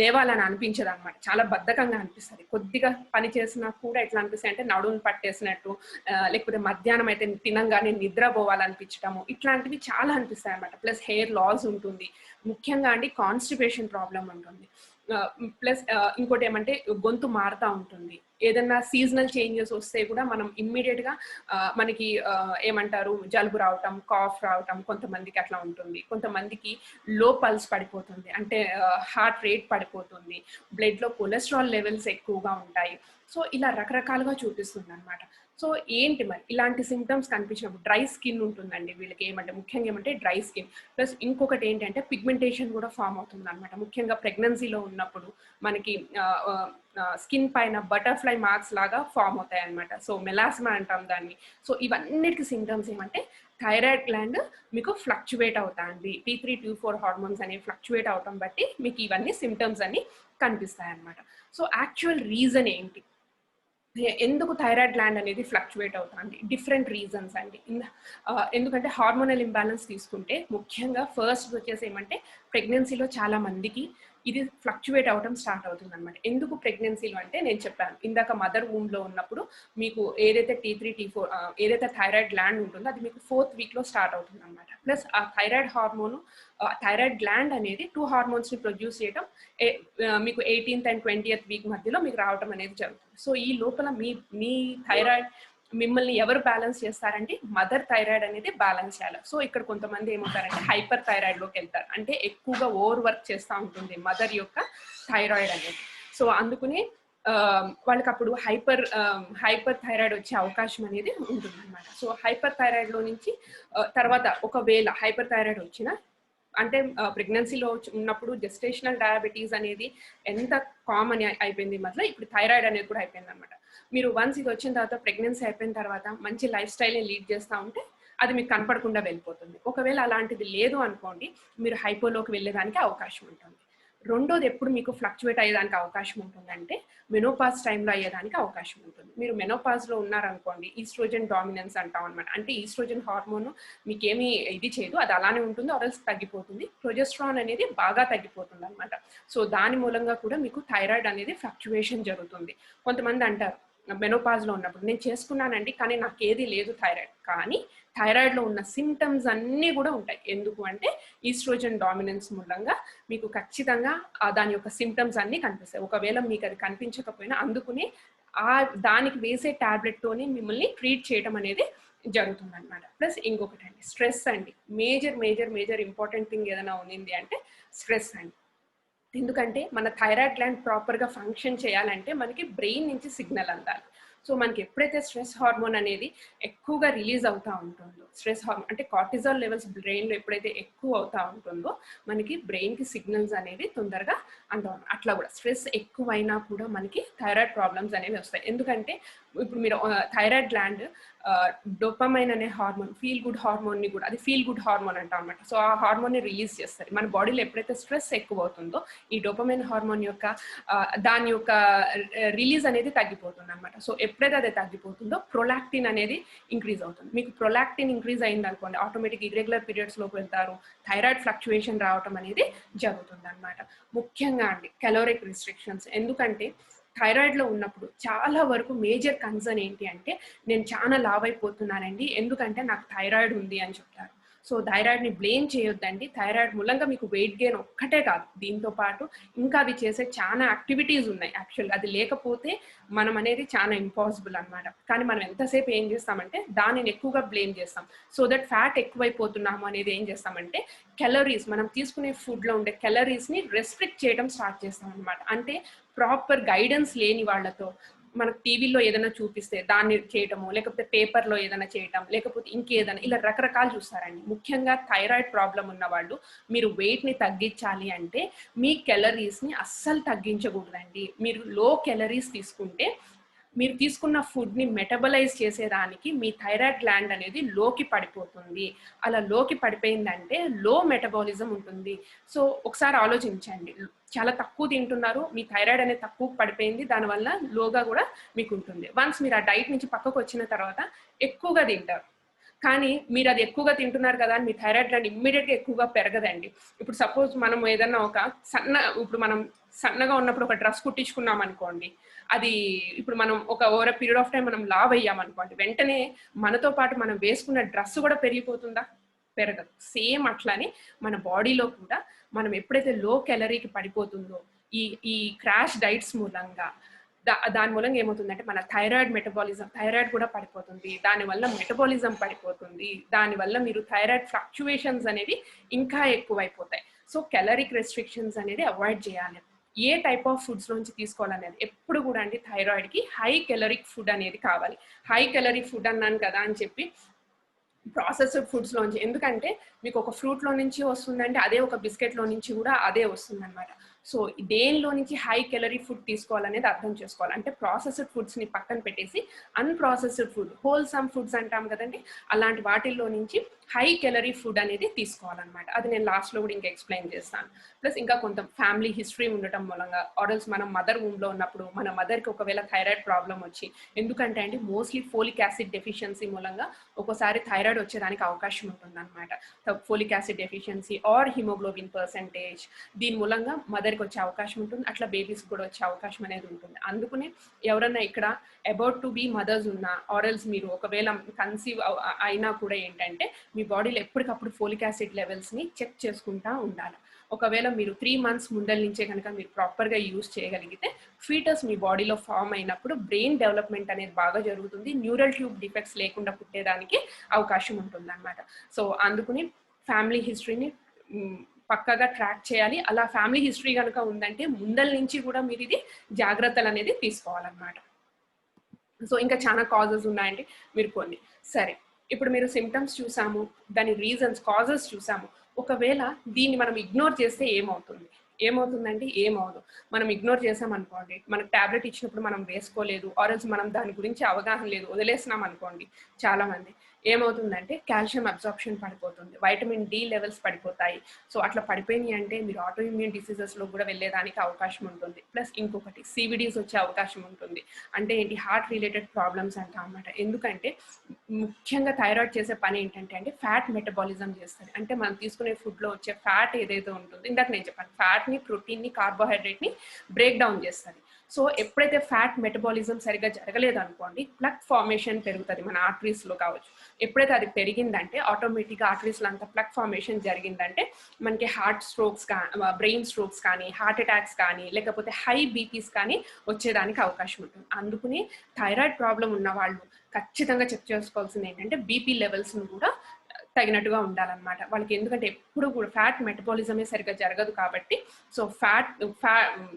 లేవాలని అనిపించదు అనమాట, చాలా బద్ధకంగా అనిపిస్తుంది. కొద్దిగా పని చేసినా కూడా ఎట్లా అనిపిస్తాయి అంటే నడుము పట్టేసినట్టు, లేకపోతే మధ్యాహ్నం అయితే తినంగానే నిద్రపోవాలనిపించడము, ఇట్లాంటివి చాలా అనిపిస్తాయి అనమాట. ప్లస్ హెయిర్ లాస్ ఉంటుంది, ముఖ్యంగా అండి కాన్స్టిపేషన్ ప్రాబ్లం ఉంటుంది. ప్లస్ ఇంకోటి ఏమంటే గొంతు మారుతూ ఉంటుంది. ఏదన్నా సీజనల్ చేంజెస్ వస్తే కూడా మనం ఇమ్మీడియట్గా మనకి ఏమంటారు జలుబు రావటం, కాఫ్ రావటం కొంతమందికి అట్లా ఉంటుంది. కొంతమందికి లో పల్స్ పడిపోతుంది, అంటే హార్ట్ రేట్ పడిపోతుంది, బ్లడ్లో కొలెస్ట్రాల్ లెవెల్స్ ఎక్కువగా ఉంటాయి. సో ఇలా రకరకాలుగా చూపిస్తుంది అనమాట. సో ఏంటి మరి ఇలాంటి సిమ్టమ్స్ కనిపించినప్పుడు డ్రై స్కిన్ ఉంటుందండి వీళ్ళకి. ఏమంటే ముఖ్యంగా ఏమంటే డ్రై స్కిన్, ప్లస్ ఇంకొకటి ఏంటంటే పిగ్మెంటేషన్ కూడా ఫామ్ అవుతుంది అనమాట. ముఖ్యంగా ప్రెగ్నెన్సీలో ఉన్నప్పుడు మనకి స్కిన్ పైన బటర్ఫ్లై మార్క్స్ లాగా ఫామ్ అవుతాయి అనమాట. సో మెలాస్మా అంటాం దాన్ని. సో ఇవన్నిటికి సిమ్టమ్స్ ఏమంటే థైరాయిడ్ గ్లాండ్ మీకు ఫ్లక్చువేట్ అవుతాయండి. T3 T4 హార్మోన్స్ అనేవి ఫ్లక్చువేట్ అవటం బట్టి మీకు ఇవన్నీ సిమ్టమ్స్ అన్ని కనిపిస్తాయి అనమాట. సో యాక్చువల్ రీజన్ ఏంటి, ఎందుకు థైరాయిడ్ గ్లాండ్ అనేది ఫ్లక్చువేట్ అవుతుంది? డిఫరెంట్ రీజన్స్ అండి. ఎందుకంటే హార్మోనల్ ఇంబ్యాలెన్స్ తీసుకుంటే ముఖ్యంగా ఫస్ట్ వచ్చేసి ఏమంటే ప్రెగ్నెన్సీలో చాలా మందికి ఇది ఫ్లక్చువేట్ అవడం స్టార్ట్ అవుతుంది అనమాట. ఎందుకు ప్రెగ్నెన్సీలో అంటే నేను చెప్పాను ఇందాక మదర్ వూమ్లో ఉన్నప్పుడు మీకు ఏదైతే T3 T4 ఏదైతే థైరాయిడ్ గ్లాండ్ ఉంటుందో అది మీకు 4th వీక్లో స్టార్ట్ అవుతుంది అనమాట. ప్లస్ ఆ థైరాయిడ్ హార్మోన్ థైరాయిడ్ గ్లాండ్ అనేది 2 హార్మోన్స్ని ప్రొడ్యూస్ చేయడం మీకు 18th and 20th వీక్ మధ్యలో మీకు రావడం అనేది జరుగుతుంది. సో ఈ లోపల మీ థైరాయిడ్ మిమ్మల్ని ఎవరు బ్యాలెన్స్ చేస్తారంటే మదర్ థైరాయిడ్ అనేది బ్యాలెన్స్ చేయాలి. సో ఇక్కడ కొంతమంది ఏమవుతారంటే హైపర్ థైరాయిడ్లోకి వెళ్తారు, అంటే ఎక్కువగా ఓవర్ వర్క్ చేస్తూ ఉంటుంది మదర్ యొక్క థైరాయిడ్ అనేది. సో అందుకని వాళ్ళకి అప్పుడు హైపర్ థైరాయిడ్ వచ్చే అవకాశం అనేది ఉంటుంది అనమాట. సో హైపర్ థైరాయిడ్లో నుంచి తర్వాత ఒకవేళ హైపర్ థైరాయిడ్ వచ్చినా అంటే ప్రెగ్నెన్సీలో ఉన్నప్పుడు జెస్టేషనల్ డయాబెటీస్ అనేది ఎంత కామన్ అయిపోయింది మధ్యలో ఇప్పుడు థైరాయిడ్ అనేది కూడా అయిపోయింది అనమాట. మీరు వన్స్ ఇది వచ్చిన తర్వాత ప్రెగ్నెన్సీ అయిపోయిన తర్వాత మంచి లైఫ్ స్టైల్ని లీడ్ చేస్తూ ఉంటే అది మీకు కనపడకుండా వెళ్ళిపోతుంది. ఒకవేళ అలాంటిది లేదు అనుకోండి మీరు హైపోలోకి వెళ్ళేదానికి అవకాశం ఉంటుంది. రెండోది ఎప్పుడు మీకు ఫ్లక్చువేట్ అయ్యేదానికి అవకాశం ఉంటుందంటే మెనోపాజ్ టైంలో అయ్యేదానికి అవకాశం ఉంటుంది. మీరు మెనోపాజ్లో ఉన్నారనుకోండి ఈస్ట్రోజన్ డామినెన్స్ అంటాం అనమాట. అంటే ఈస్ట్రోజన్ హార్మోన్ మీకేమీ ఇది చేయదు, అది అలానే ఉంటుంది, ఆర్ఎల్స్ తగ్గిపోతుంది. ప్రొజెస్ట్రాన్ అనేది బాగా తగ్గిపోతుంది అనమాట. సో దాని మూలంగా కూడా మీకు థైరాయిడ్ అనేది ఫ్లక్చువేషన్ జరుగుతుంది. కొంతమంది అంటారు మెనోపాజ్లో ఉన్నప్పుడు నేను చేసుకున్నానండి కానీ నాకు ఏది లేదు థైరాయిడ్, కానీ థైరాయిడ్లో ఉన్న సిమ్టమ్స్ అన్నీ కూడా ఉంటాయి. ఎందుకు అంటే ఈస్ట్రోజన్ డామినెన్స్ మూలంగా మీకు ఖచ్చితంగా దాని యొక్క సిమ్టమ్స్ అన్నీ కనిపిస్తాయి. ఒకవేళ మీకు అది కనిపించకపోయినా అందుకుని దానికి వేసే టాబ్లెట్తోనే మిమ్మల్ని ట్రీట్ చేయడం అనేది జరుగుతుంది అనమాట. ప్లస్ ఇంకొకటి అండి స్ట్రెస్ అండి. మేజర్ ఇంపార్టెంట్ థింగ్ ఏదైనా ఉంది అంటే స్ట్రెస్ అండి. ఎందుకంటే మన థైరాయిడ్ గ్లాండ్ ప్రాపర్గా ఫంక్షన్ చేయాలంటే మనకి బ్రెయిన్ నుంచి సిగ్నల్ అందాలి. సో మనకి ఎప్పుడైతే స్ట్రెస్ హార్మోన్ అనేది ఎక్కువగా రిలీజ్ అవుతూ ఉంటుందో, స్ట్రెస్ హార్మోన్ అంటే కార్టిజాల్ లెవెల్స్ బ్రెయిన్లో ఎప్పుడైతే ఎక్కువ అవుతూ ఉంటుందో మనకి బ్రెయిన్కి సిగ్నల్స్ అనేవి తొందరగా అందాం. అట్లా కూడా స్ట్రెస్ ఎక్కువైనా కూడా మనకి థైరాయిడ్ ప్రాబ్లమ్స్ అనేవి వస్తాయి. ఎందుకంటే ఇప్పుడు మీరు థైరాయిడ్ గ్లాండ్ డోపమైన్ అనే హార్మోన్ ఫీల్ గుడ్ హార్మోన్ని కూడా అది ఫీల్ గుడ్ హార్మోన్ అంటాం అనమాట. సో ఆ హార్మోన్ని రిలీజ్ చేస్తారు. మన బాడీలో ఎప్పుడైతే స్ట్రెస్ ఎక్కువ అవుతుందో ఈ డోపమైన్ హార్మోన్ యొక్క దాని యొక్క రిలీజ్ అనేది తగ్గిపోతుంది అనమాట. సో ఎప్పుడైతే అది తగ్గిపోతుందో ప్రొలాక్టిన్ అనేది ఇంక్రీజ్ అవుతుంది. మీకు ప్రొలాక్టిన్ ఇంక్రీజ్ అయింది అనుకోండి ఆటోమేటిక్ ఇర్రెగ్యులర్ పీరియడ్స్లోకి వెళ్తారు, థైరాయిడ్ ఫ్లక్చువేషన్ రావటం అనేది జరుగుతుంది అనమాట. ముఖ్యంగా అండి క్యాలోరిక్ రిస్ట్రిక్షన్స్. ఎందుకంటే థైరాయిడ్లో ఉన్నప్పుడు చాలా వరకు మేజర్ కన్సర్న్ ఏంటి అంటే నేను చాలా లావ్ అయిపోతున్నానండి ఎందుకంటే నాకు థైరాయిడ్ ఉంది అని చెప్తారు. సో థైరాయిడ్ని బ్లేమ్ చేయొద్దండి. థైరాయిడ్ మూలంగా మీకు వెయిట్ గెయిన్ ఒక్కటే కాదు, దీంతో పాటు ఇంకా అది చేసే చాలా యాక్టివిటీస్ ఉన్నాయి. యాక్చువల్గా అది లేకపోతే మనం అనేది చాలా ఇంపాసిబుల్ అనమాట. కానీ మనం ఎంతసేపు ఏం చేస్తామంటే దానిని ఎక్కువగా బ్లేమ్ చేస్తాం. సో దట్ ఫ్యాట్ ఎక్కువైపోతున్నాము అనేది ఏం చేస్తామంటే క్యాలరీస్ మనం తీసుకునే ఫుడ్లో ఉండే క్యాలరీస్ని రెస్ట్రిక్ట్ చేయడం స్టార్ట్ చేస్తాం అనమాట. అంటే ప్రాపర్ గైడెన్స్ లేని వాళ్ళతో మనకు టీవీలో ఏదైనా చూపిస్తే దాన్ని చేయటము, లేకపోతే పేపర్లో ఏదైనా చేయటం, లేకపోతే ఇంకేదైనా ఇలా రకరకాలు చూస్తారండి. ముఖ్యంగా థైరాయిడ్ ప్రాబ్లం ఉన్న వాళ్ళు మీరు వెయిట్ని తగ్గించాలి అంటే మీ క్యాలరీస్ని అస్సలు తగ్గించకూడదండి. మీరు లో క్యాలరీస్ తీసుకుంటే మీరు తీసుకున్న ఫుడ్ని మెటబలైజ్ చేసేదానికి మీ థైరాయిడ్ గ్లాండ్ అనేది లోకి పడిపోతుంది. అలా లోకి పడిపోయిందంటే లో మెటబాలిజం ఉంటుంది. సో ఒకసారి ఆలోచించండి, చాలా తక్కువ తింటున్నారు, మీ థైరాయిడ్ అనేది తక్కువ పడిపోయింది, దానివల్ల లోగా కూడా మీకు ఉంటుంది. వన్స్ మీరు ఆ డైట్ నుంచి పక్కకు వచ్చిన తర్వాత ఎక్కువగా తింటారు, కానీ మీరు అది ఎక్కువగా తింటున్నారు కదా అని మీ థైరాయిడ్ గ్లాండ్ ఇమ్మీడియట్గా ఎక్కువగా పెరగదండి. ఇప్పుడు సపోజ్ మనం ఏదన్నా ఇప్పుడు మనం సన్నగా ఉన్నప్పుడు ఒక డ్రెస్ కుట్టించుకున్నాం అనుకోండి, అది ఇప్పుడు మనం ఓవర్ పీరియడ్ ఆఫ్ టైం మనం లావ్ అయ్యామనుకోండి, వెంటనే మనతో పాటు మనం వేసుకున్న డ్రెస్ కూడా పెరిగిపోతుందా? పెరగదు. సేమ్ అట్లానే మన బాడీలో కూడా మనం ఎప్పుడైతే లో క్యాలరీకి పడిపోతుందో ఈ క్రాష్ డైట్స్ మూలంగా దాని మూలంగా ఏమవుతుందంటే మన థైరాయిడ్ కూడా పడిపోతుంది, దానివల్ల మెటబాలిజం పడిపోతుంది, దానివల్ల మీరు థైరాయిడ్ ఫ్లక్చువేషన్స్ అనేవి ఇంకా ఎక్కువైపోతాయి. సో క్యాలరిక్ రెస్ట్రిక్షన్స్ అనేది అవాయిడ్ చేయాలి. ఏ టైప్ ఆఫ్ ఫుడ్స్ నుంచి తీసుకోవాలనేది ఎప్పుడు కూడా అండి థైరాయిడ్కి హై క్యాలరిక్ ఫుడ్ అనేది కావాలి. హై క్యాలరిక్ ఫుడ్ అన్నాను కదా అని చెప్పి ప్రాసెస్డ్ ఫుడ్స్లోంచి, ఎందుకంటే మీకు ఒక ఫ్రూట్లో నుంచి వస్తుందంటే అదే ఒక బిస్కెట్లో నుంచి కూడా అదే వస్తుంది అనమాట. సో దేనిలో నుంచి హై క్యాలరీ ఫుడ్ తీసుకోవాలనేది అర్థం చేసుకోవాలి. అంటే ప్రాసెస్డ్ ఫుడ్స్ని పక్కన పెట్టేసి అన్ప్రాసెస్డ్ ఫుడ్, హోల్సమ్ ఫుడ్స్ అంటాం కదండి, అలాంటి వాటిల్లో నుంచి హై క్యాలరీ ఫుడ్ అనేది తీసుకోవాలన్నమాట. అది నేను లాస్ట్లో కూడా ఇంకా ఎక్స్ప్లెయిన్ చేస్తాను. ప్లస్ ఇంకా కొంత ఫ్యామిలీ హిస్టరీ ఉండటం మూలంగా, ఆర్ఎల్స్ మనం మదర్ వూమ్లో ఉన్నప్పుడు మన మదర్కి ఒకవేళ థైరాయిడ్ ప్రాబ్లం వచ్చి, ఎందుకంటే అండి మోస్ట్లీ ఫోలిక్ యాసిడ్ డెఫిషియన్సీ మూలంగా ఒక్కోసారి థైరాయిడ్ వచ్చేదానికి అవకాశం ఉంటుంది అనమాట. Folic acid deficiency or haemoglobin percentage, దీని మూలంగా మదర్కి అమ్మాయిలకి వచ్చే అవకాశం ఉంటుంది, అట్లా బేబీస్ కూడా వచ్చే అవకాశం అనేది ఉంటుంది. అందుకనే ఎవరన్నా ఇక్కడ అబౌట్ టు బీ మదర్స్ ఉన్నా ఆర్ఎల్స్ మీరు ఒకవేళ కన్సీవ్ అయినా కూడా ఏంటంటే మీ బాడీలో ఎప్పటికప్పుడు ఫోలిక్ యాసిడ్ లెవెల్స్ని చెక్ చేసుకుంటూ ఉండాలి. ఒకవేళ మీరు 3 months ముందల నుంచే కనుక మీరు ప్రాపర్గా యూజ్ చేయగలిగితే ఫీటస్ మీ బాడీలో ఫామ్ అయినప్పుడు బ్రెయిన్ డెవలప్మెంట్ అనేది బాగా జరుగుతుంది, న్యూరల్ ట్యూబ్ డిఫెక్ట్స్ లేకుండా పుట్టేదానికి అవకాశం ఉంటుంది అనమాట. సో అందుకని ఫ్యామిలీ హిస్టరీని పక్కగా ట్రాక్ చేయాలి. అలా ఫ్యామిలీ హిస్టరీ కనుక ఉందంటే ముందల నుంచి కూడా మీరు ఇది జాగ్రత్తలు అనేది తీసుకోవాలన్నమాట. సో ఇంకా చాలా కాజెస్ ఉన్నాయండి, మీరు కొన్ని సరే ఇప్పుడు మీరు సిమ్టమ్స్ చూసాము, దాని రీజన్స్ కాజెస్ చూసాము. ఒకవేళ దీన్ని మనం ఇగ్నోర్ చేస్తే ఏమవుతుందంటే ఏమవుదు. మనం ఇగ్నోర్ చేసాం అనుకోండి, మనకు టాబ్లెట్ ఇచ్చినప్పుడు మనం వేసుకోలేదు ఆర్ఎల్స్ మనం దాని గురించి అవగాహన లేదు వదిలేసినాం అనుకోండి, చాలా మంది ఏమవుతుందంటే కాల్షియం అబ్జార్ప్షన్ పడిపోతుంది, వైటమిన్ డి లెవెల్స్ పడిపోతాయి. సో అట్లా పడిపోయినాయి అంటే మీరు ఆటో ఇమ్యూన్ డిసీజెస్లో కూడా వెళ్ళేదానికి అవకాశం ఉంటుంది. ప్లస్ ఇంకొకటి సివిడీస్ వచ్చే అవకాశం ఉంటుంది. అంటే ఏంటి, హార్ట్ రిలేటెడ్ ప్రాబ్లమ్స్ అంటాం అన్నమాట. ఎందుకంటే ముఖ్యంగా థైరాయిడ్ చేసే పని ఏంటంటే అంటే ఫ్యాట్ మెటబాలిజం చేస్తుంది. అంటే మనం తీసుకునే ఫుడ్లో వచ్చే ఫ్యాట్ ఏదైతే ఉంటుందో, ఇందాక నేను చెప్పాను ఫ్యాట్ని, ప్రోటీన్ని, కార్బోహైడ్రేట్ని బ్రేక్ డౌన్ చేస్తుంది. సో ఎప్పుడైతే ఫ్యాట్ మెటబాలిజం సరిగ్గా జరగలేదు అనుకోండి, ప్లగ్ ఫార్మేషన్ పెరుగుతుంది మన ఆర్టరీస్లో కావచ్చు. ఎప్పుడైతే అది పెరిగిందంటే ఆటోమేటిక్గా ఆర్టరీస్లో అంత ప్లగ్ ఫార్మేషన్ జరిగిందంటే మనకి హార్ట్ స్ట్రోక్స్ బ్రెయిన్ స్ట్రోక్స్ కానీ, హార్ట్ అటాక్స్ కానీ, లేకపోతే హై బీపీస్ కానీ వచ్చేదానికి అవకాశం ఉంటుంది. అందుకని థైరాయిడ్ ప్రాబ్లం ఉన్న వాళ్ళు ఖచ్చితంగా చెక్ చేసుకోవాల్సింది ఏంటంటే బీపీ లెవెల్స్ను కూడా తగినట్టుగా ఉండాలన్నమాట వాళ్ళకి. ఎందుకంటే ఎప్పుడు కూడా ఫ్యాట్ మెటబాలిజమే సరిగ్గా జరగదు కాబట్టి. సో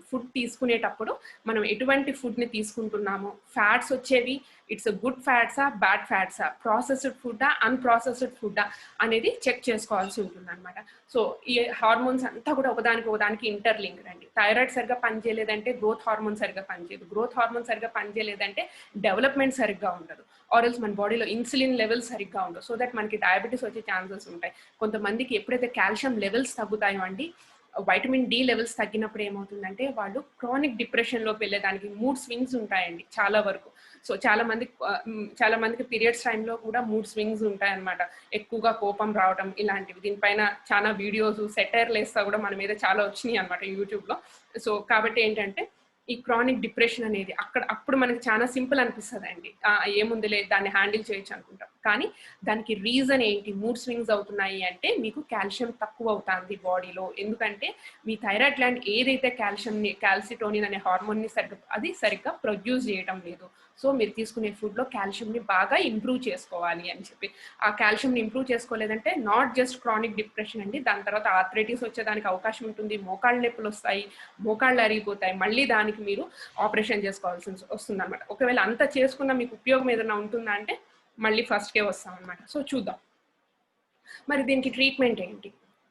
ఫుడ్ తీసుకునేటప్పుడు మనం ఎటువంటి ఫుడ్ని తీసుకుంటున్నామో, ఫ్యాట్స్ వచ్చేవి ఇట్స్ గుడ్ ఫ్యాట్సా బ్యాడ్ ఫ్యాట్సా, ప్రాసెస్డ్ ఫుడ్డా అన్ప్రాసెస్డ్ ఫుడ్డా అనేది చెక్ చేసుకోవాల్సి ఉంటుంది అనమాట. సో ఈ హార్మోన్స్ అంతా కూడా ఒకదానికి ఇంటర్లింక్డ్ అండి. థైరాయిడ్ సరిగ్గా పనిచేయలేదంటే గ్రోత్ హార్మోన్ సరిగ్గా పనిచేయదు, గ్రోత్ హార్మోన్ సరిగ్గా పనిచేయలేదంటే డెవలప్మెంట్ సరిగ్గా ఉండదు, ఆర్ఎల్స్ మన బాడీలో ఇన్సులిన్ లెవెల్స్ సరిగ్గా ఉండవు. సో దట్ మనకి డయాబెటీస్ వచ్చే ఛాన్సెస్ ఉంటాయి. కొంతమందికి ఎప్పుడైతే కాల్షియం లెవెల్స్ తగ్గుతాయో అండి, వైటమిన్ డి లెవెల్స్ తగ్గినప్పుడు ఏమవుతుందంటే వాళ్ళు క్రానిక్ డిప్రెషన్లోకి వెళ్ళేదానికి మూడ్ స్వింగ్స్ ఉంటాయండి చాలా వరకు. సో చాలా మందికి పీరియడ్స్ టైంలో కూడా మూడ్ స్వింగ్స్ ఉంటాయన్నమాట, ఎక్కువగా కోపం రావడం ఇలాంటివి. దీనిపైన చాలా వీడియోస్ సెటైర్లు వేస్తా కూడా మన మీద చాలా వచ్చినాయి అనమాట యూట్యూబ్లో. సో కాబట్టి ఏంటంటే ఈ క్రానిక్ డిప్రెషన్ అనేది అప్పుడు మనకి చాలా సింపుల్ అనిపిస్తుంది అండి, ఏముందిలే దాన్ని హ్యాండిల్ చేయొచ్చు అనుకుంటాం. కానీ దానికి రీజన్ ఏంటి, మూడ్ స్వింగ్స్ అవుతున్నాయి అంటే మీకు కాల్షియం తక్కువ అవుతుంది బాడీలో. ఎందుకంటే మీ థైరాయిడ్ గ్లాండ్ ఏదైతే క్యాల్సిటోనిన్ అనే హార్మోన్ని సరిగ్గా ప్రొడ్యూస్ చేయడం లేదు. సో మీరు తీసుకునే ఫుడ్లో కాల్షియంని బాగా ఇంప్రూవ్ చేసుకోవాలి అని చెప్పి. ఆ కాల్షియంని ఇంప్రూవ్ చేసుకోలేదంటే నాట్ జస్ట్ క్రానిక్ డిప్రెషన్ అండి, దాని తర్వాత ఆర్థరైటిస్ వచ్చేదానికి అవకాశం ఉంటుంది, మోకాళ్ళ నొప్పులు వస్తాయి, మోకాళ్ళు అరిగిపోతాయి, మళ్ళీ దానికి మీరు ఆపరేషన్ చేసుకోవాల్సి వస్తుంది అనమాట. ఒకవేళ అంతా చేసుకున్న మీకు ఉపయోగం ఏదైనా ఉంటుందా అంటే మళ్ళీ ఫస్ట్కే వస్తాం అనమాట. సో చూద్దాం మరి దీనికి ట్రీట్మెంట్ ఏంటి.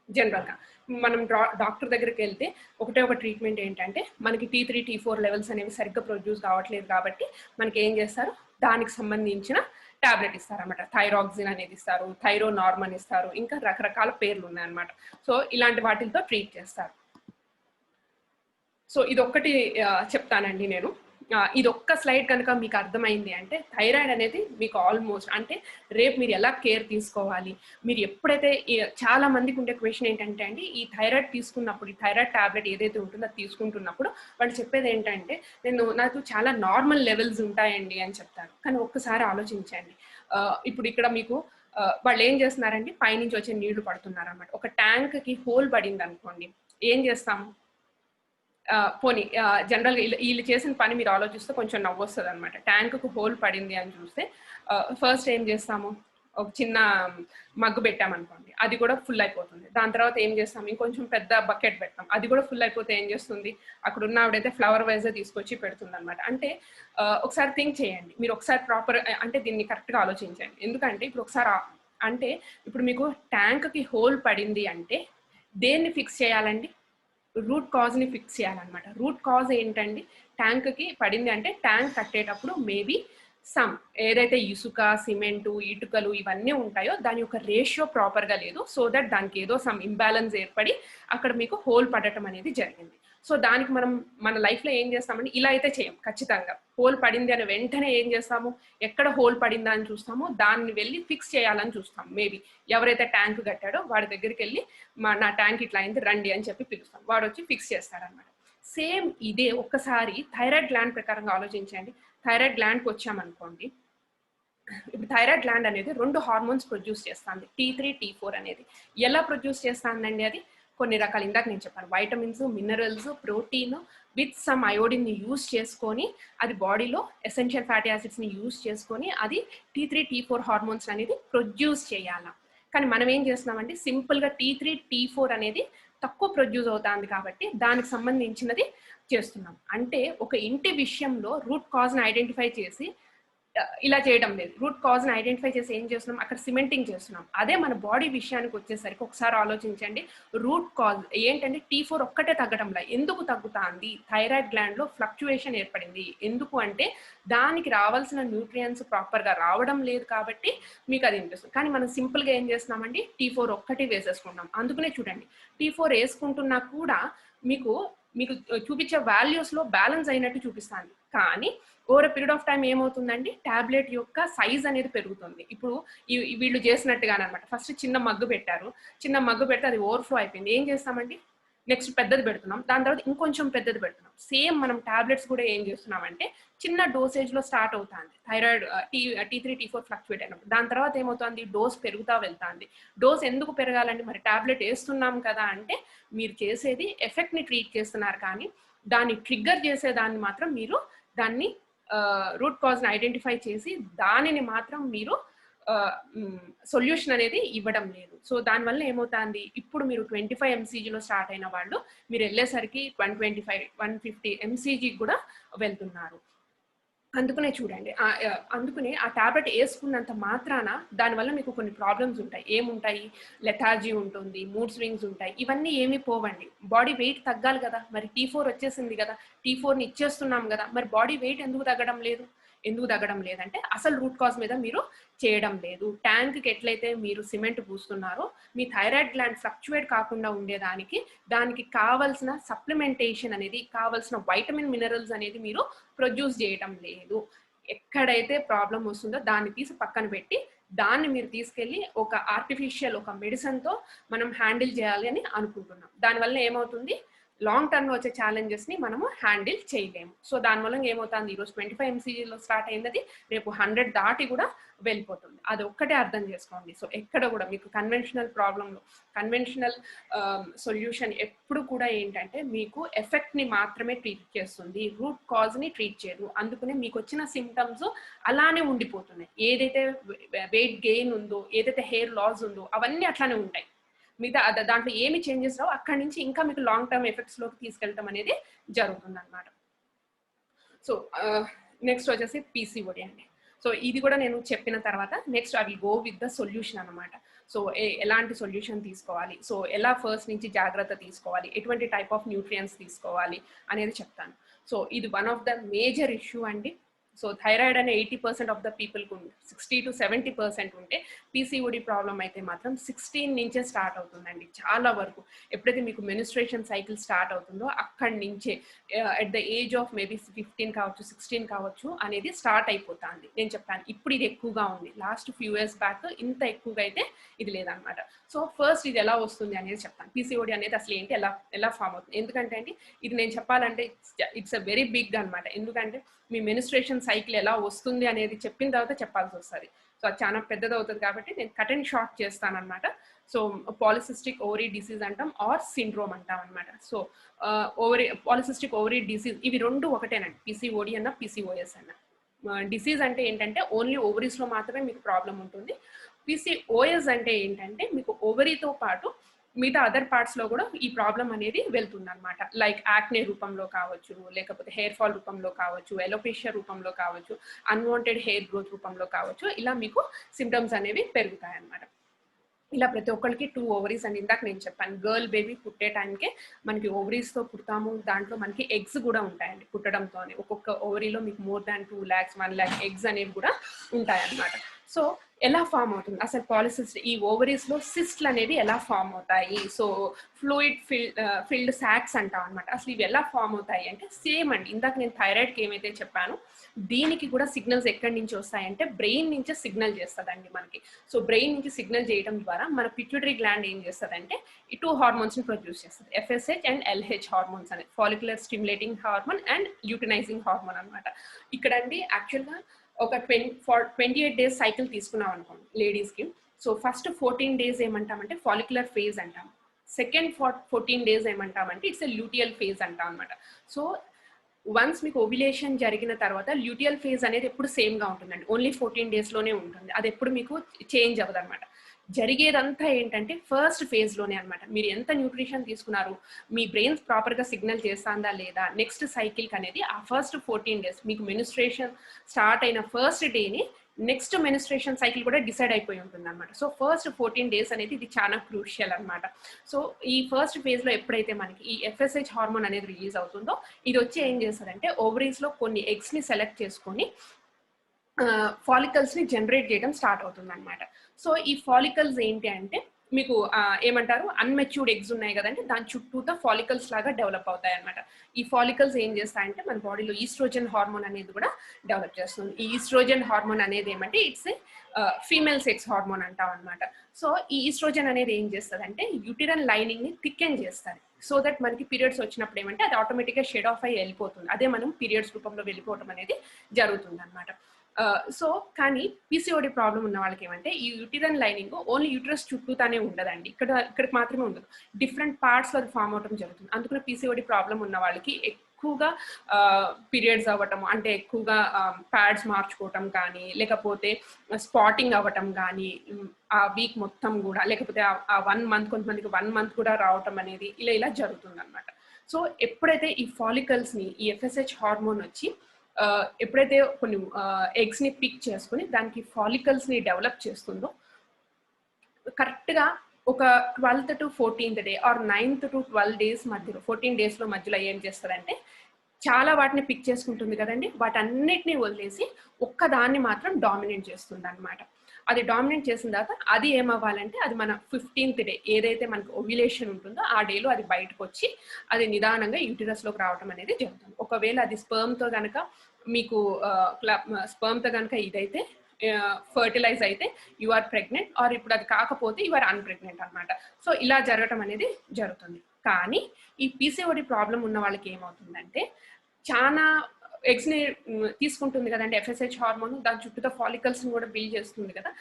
జనరల్గా మనం డాక్టర్ దగ్గరికి వెళ్తే ఒక ట్రీట్మెంట్ ఏంటంటే మనకి T3 T4 లెవెల్స్ అనేవి సరిగ్గా ప్రొడ్యూస్ కావట్లేదు కాబట్టి మనకి ఏం చేస్తారు, దానికి సంబంధించిన టాబ్లెట్ ఇస్తారన్నమాట. థైరాక్సిన్ అనేది ఇస్తారు, థైరోనార్మన్ ఇస్తారు, ఇంకా రకరకాల పేర్లు ఉన్నాయన్నమాట. సో ఇలాంటి వాటితో ట్రీట్ చేస్తారు. సో ఇదొక్కటి చెప్తానండి నేను. ఇదొక్క స్లైడ్ కనుక మీకు అర్థమైంది అంటే థైరాయిడ్ అనేది మీకు ఆల్మోస్ట్ అంటే రేపు మీరు ఎలా కేర్ తీసుకోవాలి. మీరు ఎప్పుడైతే చాలా మందికి ఉండే క్వశ్చన్ ఏంటంటే అండి, ఈ థైరాయిడ్ తీసుకున్నప్పుడు, ఈ థైరాయిడ్ టాబ్లెట్ ఏదైతే ఉంటుందో అది తీసుకుంటున్నప్పుడు వాళ్ళు చెప్పేది ఏంటంటే నాకు చాలా నార్మల్ లెవెల్స్ ఉంటాయండి అని చెప్తారు. కానీ ఒక్కసారి ఆలోచించండి, ఇప్పుడు ఇక్కడ మీకు వాళ్ళు ఏం చేస్తున్నారండి, పైనుంచి వచ్చే నీళ్లు పడుతున్నారు అన్నమాట. ఒక ట్యాంక్కి హోల్ పడింది అనుకోండి, ఏం చేస్తాము, పోనీ జనరల్గా వీళ్ళు చేసిన పని మీరు ఆలోచిస్తే కొంచెం నవ్వు వస్తుంది అనమాట. ట్యాంకుకు హోల్ పడింది అని చూస్తే ఫస్ట్ ఏం చేస్తాము, ఒక చిన్న మగ్గు పెట్టామనుకోండి, అది కూడా ఫుల్ అయిపోతుంది. దాని తర్వాత ఏం చేస్తాము, ఇంకొంచెం పెద్ద బకెట్ పెడతాం, అది కూడా ఫుల్ అయిపోతే ఏం చేస్తుంది, అక్కడ ఉన్న ఆవిడైతే ఫ్లవర్ వైజ్గా తీసుకొచ్చి పెడుతుంది అనమాట. అంటే ఒకసారి థింక్ చేయండి, మీరు ఒకసారి ప్రాపర్ అంటే దీన్ని కరెక్ట్గా ఆలోచించండి. ఎందుకంటే ఇప్పుడు ఒకసారి అంటే ఇప్పుడు మీకు ట్యాంక్కి హోల్ పడింది అంటే దేన్ని ఫిక్స్ చేయాలండి, రూట్ కాజ్ని ఫిక్స్ చేయాలన్నమాట. రూట్ కాజ్ ఏంటండి, ట్యాంక్కి పడింది అంటే ట్యాంక్ కట్టేటప్పుడు మేబీ ఏదైతే ఇసుక, సిమెంటు, ఇటుకలు ఇవన్నీ ఉంటాయో దాని యొక్క రేషియో ప్రాపర్గా లేదు. సో దట్ దానికి ఏదో ఇంబ్యాలెన్స్ ఏర్పడి అక్కడ మీకు హోల్ పడటం అనేది జరిగింది. సో దానికి మనం మన లైఫ్లో ఏం చేస్తామంటే ఇలా అయితే చేయం. ఖచ్చితంగా హోల్ పడింది అని వెంటనే ఏం చేస్తాము, ఎక్కడ హోల్ పడిందా అని చూస్తాము, దాన్ని వెళ్ళి ఫిక్స్ చేయాలని చూస్తాం. మేబీ ఎవరైతే ట్యాంక్ కట్టాడో వాడి దగ్గరికి వెళ్ళి నా ట్యాంక్ ఇట్లా అయింది రండి అని చెప్పి పిలుస్తాం, వాడు వచ్చి ఫిక్స్ చేస్తాడనమాట. సేమ్ ఇదే ఒక్కసారి థైరాయిడ్ గ్లాండ్ ప్రకారంగా ఆలోచించండి. థైరాయిడ్ గ్లాండ్కి వచ్చామనుకోండి, ఇప్పుడు థైరాయిడ్ గ్లాండ్ అనేది 2 హార్మోన్స్ ప్రొడ్యూస్ చేస్తుంది, T3, T4 అనేది. ఎలా ప్రొడ్యూస్ చేస్తుందండి? అది కొన్ని రకాలు, ఇందాక నేను చెప్పాను, vitamins, minerals, protein with some అయోడిన్ని యూజ్ చేసుకొని అది బాడీలో ఎసెన్షియల్ ఫ్యాటీ యాసిడ్స్ని యూజ్ చేసుకొని అది T3, T4 హార్మోన్స్ అనేది ప్రొడ్యూస్ చేయాలా. కానీ మనం ఏం చేస్తున్నామంటే సింపుల్గా T3, T4 అనేది తక్కువ ప్రొడ్యూస్ అవుతుంది కాబట్టి దానికి సంబంధించినది చేస్తున్నాం. అంటే ఒక ఇంటి విషయంలో రూట్ కాజ్ని ఐడెంటిఫై చేసి ఇలా చేయడం లేదు. రూట్ కాజ్ని ఐడెంటిఫై చేసి ఏం చేస్తున్నాం, అక్కడ సిమెంటింగ్ చేస్తున్నాం. అదే మన బాడీ విషయానికి వచ్చేసరికి ఒకసారి ఆలోచించండి. రూట్ కాజ్ ఏంటంటే T4 ఒక్కటే తగ్గడంలా. ఎందుకు తగ్గుతుంది? థైరాయిడ్ గ్లాండ్లో ఫ్లక్చుయేషన్ ఏర్పడింది. ఎందుకు అంటే దానికి రావాల్సిన న్యూట్రియంట్స్ ప్రాపర్గా రావడం లేదు కాబట్టి మీకు అది అనిపిస్తుంది. కానీ మనం సింపుల్గా ఏం చేస్తున్నామండి, T4 ఒక్కటి వేసేసుకుంటాం. అందుకనే చూడండి, T4 వేసుకుంటున్నా కూడా మీకు చూపించే వాల్యూస్లో బ్యాలెన్స్ అయినట్టు చూపిస్తుంది. కానీ over a period of time ఏమవుతుందండి, టాబ్లెట్ యొక్క సైజ్ అనేది పెరుగుతుంది. ఇప్పుడు వీళ్ళు చేసినట్టుగానే అనమాట. ఫస్ట్ చిన్న మగ్గు పెట్టారు, చిన్న మగ్గు పెడితే అది ఓవర్ఫ్లో అయిపోయింది. ఏం చేస్తామండి, నెక్స్ట్ పెద్దది పెడుతున్నాం, దాని తర్వాత ఇంకొంచెం పెద్దది పెడుతున్నాం. సేమ్ మనం టాబ్లెట్స్ కూడా ఏం చేస్తున్నామంటే చిన్న డోసేజ్లో స్టార్ట్ అవుతుంది థైరాయిడ్ T3, T4 ఫ్లక్చువేట్ అయినప్పుడు. దాని తర్వాత ఏమవుతుంది, డోస్ పెరుగుతా వెళ్తుంది. డోస్ ఎందుకు పెరగాలండి, మరి టాబ్లెట్ వేస్తున్నాం కదా అంటే మీరు చేసేది ఎఫెక్ట్ని ట్రీట్ చేస్తున్నారు, కానీ దాన్ని ట్రిగ్గర్ చేసేదాన్ని మాత్రం మీరు దాన్ని రూట్ కాజ్ని ఐడెంటిఫై చేసి దానిని మాత్రం మీరు సొల్యూషన్ అనేది ఇవ్వడం లేదు. సో దానివల్ల ఏమవుతుంది, ఇప్పుడు మీరు 25 mcgలో స్టార్ట్ అయిన వాళ్ళు మీరు వెళ్ళేసరికి 125, 150 mcg కూడా వెళ్తున్నారు. అందుకనే చూడండి, అందుకనే ఆ టాబ్లెట్ వేసుకున్నంత మాత్రాన దానివల్ల మీకు కొన్ని ప్రాబ్లమ్స్ ఉంటాయి. ఏముంటాయి, లెథార్జీ ఉంటుంది, మూడ్ స్వింగ్స్ ఉంటాయి. ఇవన్నీ ఏమీ పోవండి. బాడీ వెయిట్ తగ్గాలి కదా, మరి T4 వచ్చేసింది కదా, T4ని ఇచ్చేస్తున్నాం కదా, మరి బాడీ వెయిట్ ఎందుకు తగ్గడం లేదు? ఎందుకు తగ్గడం లేదంటే అసలు రూట్ కాజ్ మీద మీరు చేయడం లేదు. ట్యాంక్కి ఎట్లయితే మీరు సిమెంట్ పూస్తున్నారో మీ థైరాయిడ్ గ్లాండ్ ఫ్లక్చువేట్ కాకుండా ఉండేదానికి దానికి కావాల్సిన సప్లిమెంటేషన్ అనేది, కావాల్సిన వైటమిన్ మినరల్స్ అనేది మీరు ప్రొడ్యూస్ చేయడం లేదు. ఎక్కడైతే ప్రాబ్లం వస్తుందో దాన్ని తీసి పక్కన పెట్టి దాన్ని మీరు తీసుకెళ్ళి ఒక ఆర్టిఫిషియల్ ఒక మెడిసిన్తో మనం హ్యాండిల్ చేయాలి అని అనుకుంటున్నాం. దానివల్ల ఏమవుతుంది, లాంగ్ టర్మ్లో వచ్చే ఛాలెంజెస్ని మనము హ్యాండిల్ చేయలేము. సో దానివల్ల ఏమవుతుంది, ఈరోజు 25 mcgలో స్టార్ట్ అయినది రేపు 100 దాటి కూడా వెళ్ళిపోతుంది. అది ఒక్కటే అర్థం చేసుకోండి. సో ఎక్కడ కూడా మీకు కన్వెన్షనల్ ప్రాబ్లంలో కన్వెన్షనల్ సొల్యూషన్ ఎప్పుడు కూడా ఏంటంటే మీకు ఎఫెక్ట్ని మాత్రమే ట్రీట్ చేస్తుంది, రూట్ కాజ్ని ట్రీట్ చేయదు. అందుకనే మీకు వచ్చిన సిమ్టమ్స్ అలానే ఉండిపోతున్నాయి. ఏదైతే వెయిట్ గెయిన్ ఉందో, ఏదైతే హెయిర్ లాస్ ఉందో అవన్నీ అట్లానే ఉంటాయి. మిగతా దాంట్లో ఏమి చేంజెస్ రావు. అక్కడి నుంచి ఇంకా మీకు లాంగ్ టర్మ్ ఎఫెక్ట్స్లోకి తీసుకెళ్ళటం అనేది జరుగుతుంది అనమాట. సో నెక్స్ట్ వచ్చేసి PCOD అండి. సో ఇది కూడా నేను చెప్పిన తర్వాత next I will go with the solution అనమాట. సో ఎలాంటి సొల్యూషన్ తీసుకోవాలి, సో ఎలా ఫస్ట్ నుంచి జాగ్రత్త తీసుకోవాలి, ఎటువంటి టైప్ ఆఫ్ న్యూట్రియంట్స్ తీసుకోవాలి అనేది చెప్తాను. సో ఇది one of the major issue అండి. సో థైరాయిడ్ అనే 80% ఆఫ్ ద పీపుల్కి ఉంది, 60 to 70% ఉంటే PCOD ప్రాబ్లం అయితే మాత్రం 16 నుంచే స్టార్ట్ అవుతుందండి చాలా వరకు. ఎప్పుడైతే మీకు మెన్స్ట్రేషన్ సైకిల్ స్టార్ట్ అవుతుందో అక్కడి నుంచే at the age of maybe 15 కావచ్చు, 16 కావచ్చు అనేది స్టార్ట్ అయిపోతుంది. నేను చెప్పాను ఇప్పుడు ఇది ఎక్కువగా ఉంది, లాస్ట్ ఫ్యూ ఇయర్స్ బ్యాక్ ఇంత ఎక్కువగా అయితే ఇది లేదనమాట. సో ఫస్ట్ ఇది ఎలా వస్తుంది అనేది చెప్తాను. PCOD అనేది అసలు ఏంటి, ఎలా ఫామ్ అవుతుంది. ఎందుకంటే అండి ఇది నేను చెప్పాలంటే ఇట్స్ అ వెరీ బిగ్ అనమాట. ఎందుకంటే మీ మెన్స్ట్రేషన్ సైకిల్ ఎలా వస్తుంది అనేది చెప్పిన తర్వాత చెప్పాల్సి వస్తుంది. సో అది చాలా పెద్దది అవుతుంది కాబట్టి నేను కట్ అండ్ షార్ట్ చేస్తాను అనమాట. సో పాలిసిస్టిక్ ఓవరీ డిసీజ్ అంటాం ఆర్ సిండ్రోమ్ అంటాం అనమాట. సో పాలిసిస్టిక్ ఓవరీ డిసీజ్ ఇవి రెండు ఒకటేనండి, PCOD అన్న PCOS అన్న. డిసీజ్ అంటే ఏంటంటే ఓన్లీ ఓవరీస్లో మాత్రమే మీకు ప్రాబ్లం ఉంటుంది. PCOS అంటే ఏంటంటే మీకు ఓవరీతో పాటు మిగతా అదర్ పార్ట్స్లో కూడా ఈ ప్రాబ్లం అనేది వెళ్తుంది అనమాట. లైక్ యాక్నే రూపంలో కావచ్చు, లేకపోతే హెయిర్ ఫాల్ రూపంలో కావచ్చు, ఎలోపేషియా రూపంలో కావచ్చు, అన్వాంటెడ్ హెయిర్ గ్రోత్ రూపంలో కావచ్చు, ఇలా మీకు సిమ్టమ్స్ అనేవి పెరుగుతాయి అన్నమాట. ఇలా ప్రతి ఒక్కరికి 2 ovaries అని ఇందాక నేను చెప్పాను. గర్ల్ బేబీ పుట్టే టైంకే మనకి ఓవరీస్తో పుడతాము, దాంట్లో మనకి ఎగ్స్ కూడా ఉంటాయండి పుట్టడంతోనే. ఒక్కొక్క ఓవరీలో మీకు more than 2 lakhs, 1 lakh eggs అనేవి కూడా ఉంటాయి అన్నమాట. సో ఎలా ఫామ్ అవుతుంది అసలు పాలిసిస్ట్, ఈ ఓవరీస్ లో సిస్ట్లు అనేది ఎలా ఫామ్ అవుతాయి, సో ఫ్లూయిడ్ ఫిల్డ్ సాక్స్ అంటాం అనమాట. అసలు ఇవి ఎలా ఫామ్ అవుతాయి అంటే సేమ్ అండి, ఇందాక నేను థైరాయిడ్కి ఏమైతే చెప్పాను దీనికి కూడా సిగ్నల్స్ ఎక్కడి నుంచి వస్తాయంటే బ్రెయిన్ నుంచే సిగ్నల్ చేస్తుందండి మనకి. సో బ్రెయిన్ నుంచి సిగ్నల్ చేయడం ద్వారా మన పిట్యూటరీ గ్లాండ్ ఏం చేస్తుందంటే ఈ 2 హార్మోన్స్ ని ప్రొడ్యూస్ చేస్తుంది, FSH అండ్ LH హార్మోన్స్ అనేది, follicular stimulating hormone and luteinising hormone అనమాట. ఇక్కడ అండి యాక్చువల్గా ఒక 28 డేస్ సైకిల్ తీసుకున్నాం అనుకోండి లేడీస్కి. సో ఫస్ట్ 14 డేస్ ఏమంటామంటే ఫాలిక్యులర్ ఫేజ్ అంటాం, సెకండ్ 14 డేస్ ఏమంటామంటే ఇట్స్ ఎ ల్యూటియల్ ఫేజ్ అంటాం అనమాట. సో వన్స్ మీకు ఓవ్యులేషన్ జరిగిన తర్వాత ల్యూటియల్ ఫేజ్ అనేది ఎప్పుడు సేమ్ గా ఉంటుందండి, ఓన్లీ 14 డేస్ లోనే ఉంటుంది, అది ఎప్పుడు మీకు చేంజ్ అవ్వదు అనమాట. జరిగేదంతా ఏంటంటే ఫస్ట్ ఫేజ్ లోనే అనమాట. మీరు ఎంత న్యూట్రిషన్ తీసుకున్నారు, మీ బ్రెయిన్ ప్రాపర్ గా సిగ్నల్ చేస్తుందా లేదా నెక్స్ట్ సైకిల్ అనేది ఆ ఫస్ట్ 14 డేస్, మీకు మెనిస్ట్రేషన్ స్టార్ట్ అయిన ఫస్ట్ డేని నెక్స్ట్ మెనిస్ట్రేషన్ సైకిల్ కూడా డిసైడ్ అయిపోయి ఉంటుంది అనమాట. సో ఫస్ట్ 14 డేస్ అనేది ఇది చాలా క్రూషియల్ అనమాట. సో ఈ ఫస్ట్ ఫేజ్ లో ఎప్పుడైతే మనకి ఈ FSH హార్మోన్ అనేది రిలీజ్ అవుతుందో ఇది వచ్చి ఏం చేస్తారంటే ఓవరీస్ లో కొన్ని ఎగ్స్ ని సెలెక్ట్ చేసుకొని ఫాలికల్స్ ని జనరేట్ చేయడం స్టార్ట్ అవుతుంది అనమాట. సో ఈ ఫాలికల్స్ ఏంటి అంటే మీకు ఏమంటారు అన్మెచ్యూర్డ్ ఎగ్స్ ఉన్నాయి కదండి, దాని చుట్టూతో ఫాలికల్స్ లాగా డెవలప్ అవుతాయి అనమాట. ఈ ఫాలికల్స్ ఏం చేస్తాయంటే మన బాడీలో ఈస్ట్రోజన్ హార్మోన్ అనేది కూడా డెవలప్ చేస్తుంది. ఈ ఈస్ట్రోజన్ హార్మోన్ అనేది ఏమంటే ఇట్స్ ఫీమేల్ సెక్స్ హార్మోన్ అంటాం అనమాట. సో ఈ ఈస్ట్రోజన్ అనేది ఏం చేస్తుంది అంటే యూటిరన్ లైనింగ్ ని థిక్కెన్ చేస్తుంది, సో దట్ మనకి పీరియడ్స్ వచ్చినప్పుడు ఏమంటే అది ఆటోమేటిక్గా షెడ్ ఆఫ్ అయ్యి వెళ్ళిపోతుంది, అదే మనం పీరియడ్స్ రూపంలో వెళ్ళిపోవడం అనేది జరుగుతుంది అనమాట. సో కానీ పీసీఓడి ప్రాబ్లం ఉన్న వాళ్ళకి ఏమంటే ఈ యూటిరన్ లైనింగ్ ఓన్లీ యూట్రస్ చుట్టూతానే ఉండదండి, ఇక్కడికి మాత్రమే ఉండదు, డిఫరెంట్ పార్ట్స్ లో అది ఫామ్ అవడం జరుగుతుంది. అందుకని పీసీఓడి ప్రాబ్లం ఉన్న వాళ్ళకి ఎక్కువగా పీరియడ్స్ అవ్వటం అంటే ఎక్కువగా ప్యాడ్స్ మార్చుకోవటం కానీ లేకపోతే స్పాటింగ్ అవ్వటం కానీ ఆ వీక్ మొత్తం కూడా, లేకపోతే ఆ 1 మంత్, కొంతమందికి 1 మంత్ కూడా రావటం అనేది ఇలా జరుగుతుంది అనమాట. సో ఎప్పుడైతే ఈ ఫాలికల్స్ ని ఈ FSH హార్మోన్ వచ్చి ఎప్పుడైతే కొన్ని ఎగ్స్ ని పిక్ చేసుకుని దానికి ఫాలికల్స్ ని డెవలప్ చేస్తుందో కరెక్ట్ గా ఒక 12th to 14th day or 9th to 12 days మధ్యలో 14 డేస్ లో మధ్యలో ఏం చేస్తారంటే చాలా వాటిని పిక్ చేసుకుంటుంది కదండి, వాటన్నిటిని వదిలేసి ఒక్కదాన్ని మాత్రం డామినేట్ చేస్తుంది అనమాట. అది డామినేట్ చేసిన తర్వాత అది ఏమవ్వాలంటే అది మన 15th డే ఏదైతే మనకు ఓవ్యులేషన్ ఉంటుందో ఆ డేలో అది బయటకు వచ్చి అది నిదానంగా యూటిరస్ లోకి రావడం అనేది జరుగుతుంది. ఒకవేళ అది స్పర్మ్ తో కనుక మీకు స్పర్మ్ తో కనుక ఇదైతే ఫర్టిలైజ్ అయితే యు ఆర్ ప్రెగ్నెంట్, ఆర్ ఇప్పుడు అది కాకపోతే యు ఆర్ అన్ప్రెగ్నెంట్ అనమాట. సో ఇలా జరగటం అనేది జరుగుతుంది. కానీ ఈ పీసీఓడి ప్రాబ్లం ఉన్న వాళ్ళకి ఏమవుతుందంటే చాలా ఎగ్స్ ని తీసుకుంటుంది కదండి FSH హార్మోన్, దాని చుట్టూతో ఫాలికల్స్ ని కూడా బిల్డ్ చేస్తుంది కదా,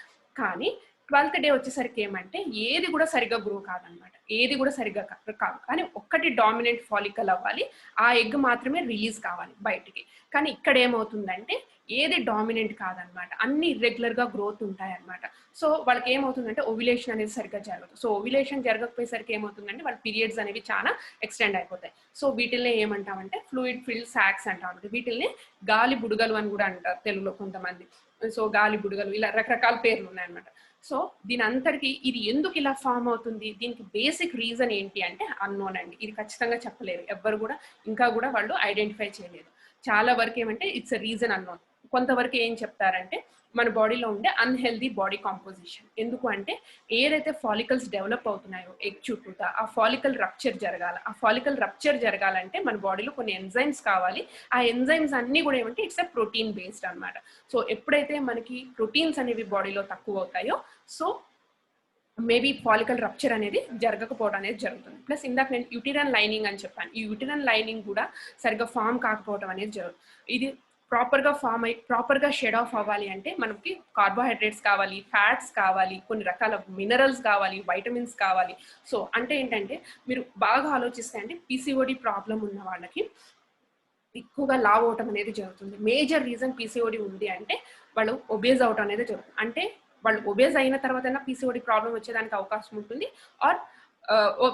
కానీ 12th డే వచ్చేసరికి ఏమంటే ఏది కూడా సరిగ్గా గ్రో కాదనమాట, ఏది కూడా సరిగ్గా కాదు. కానీ ఒక్కటి డామినెంట్ ఫాలికల్ అవ్వాలి, ఆ ఎగ్ మాత్రమే రిలీజ్ కావాలి బయటికి. కానీ ఇక్కడ ఏమవుతుందంటే ఏది డామినెంట్ కాదనమాట, అన్ని ఇర్రెగ్యులర్ గా గ్రోత్ ఉంటాయి అనమాట. సో వాళ్ళకి ఏమవుతుందంటే ఓవ్యులేషన్ అనేది సరిగ్గా జరగదు. సో ఓవ్యులేషన్ జరగకపోయేసరికి ఏమవుతుందంటే వాళ్ళ పీరియడ్స్ అనేవి చాలా ఎక్స్టెండ్ అయిపోతాయి. సో వీటిల్ని ఏమంటామంటే ఫ్లూయిడ్ ఫిల్డ్ సాక్స్ అంటాం, వీటిల్ని గాలి బుడగలు అని కూడా అంటారు తెలుగులో కొంతమంది. సో గాలి బుడగలు ఇలా రకరకాల పేర్లు ఉన్నాయన్నమాట. సో దీని అంతటికి ఇది ఎందుకు ఇలా ఫామ్ అవుతుంది, దీనికి బేసిక్ రీజన్ ఏంటి అంటే అన్నోన్ అండి, ఇది ఖచ్చితంగా చెప్పలేరు ఎవ్వరు కూడా, ఇంకా కూడా వాళ్ళు ఐడెంటిఫై చేయలేదు. చాలా వరకు ఏమంటే ఇట్స్ ఎ రీజన్ అన్నోన్. కొంతవరకు ఏం చెప్తారంటే మన బాడీలో ఉండే అన్హెల్దీ బాడీ కాంపోజిషన్, ఎందుకు అంటే ఏదైతే ఫాలికల్స్ డెవలప్ అవుతున్నాయో ఎగ్ చుట్టూతా ఆ ఫాలికల్ రప్చర్ జరగాల, ఆ ఫాలికల్ రప్చర్ జరగాలంటే మన బాడీలో కొన్ని ఎంజైమ్స్ కావాలి. ఆ ఎంజైమ్స్ అన్ని కూడా ఏమంటే ఇట్స్ ఎ ప్రోటీన్ బేస్డ్ అనమాట. సో ఎప్పుడైతే మనకి ప్రోటీన్స్ అనేవి బాడీలో తక్కువ అవుతాయో సో మేబీ ఫాలికల్ రప్చర్ అనేది జరగకపోవడం అనేది జరుగుతుంది. ప్లస్ ఇందాక నేను యూటిరన్ లైనింగ్ అని చెప్పాను, ఈ యూటిరన్ లైనింగ్ కూడా సరిగ్గా ఫామ్ కాకపోవడం అనేది జరుగుతుంది. ఇది ప్రాపర్గా ఫామ్ అయ్యి ప్రాపర్గా షెడ్ ఆఫ్ అవ్వాలి అంటే మనకి కార్బోహైడ్రేట్స్ కావాలి, ఫ్యాట్స్ కావాలి, కొన్ని రకాల మినరల్స్ కావాలి, వైటమిన్స్ కావాలి. సో అంటే ఏంటంటే మీరు బాగా ఆలోచిస్తే అంటే పీసీఓడి ప్రాబ్లం ఉన్న వాళ్ళకి ఎక్కువగా లావ్ అవటం అనేది జరుగుతుంది. మేజర్ రీజన్ పీసీఓడి ఉంది అంటే వాళ్ళు ఒబేజ్ అవటం అనేది జరుగుతుంది. అంటే వాళ్ళు ఒబేజ్ అయిన తర్వాత పీసీఓడి ప్రాబ్లం వచ్చేదానికి అవకాశం ఉంటుంది, ఆర్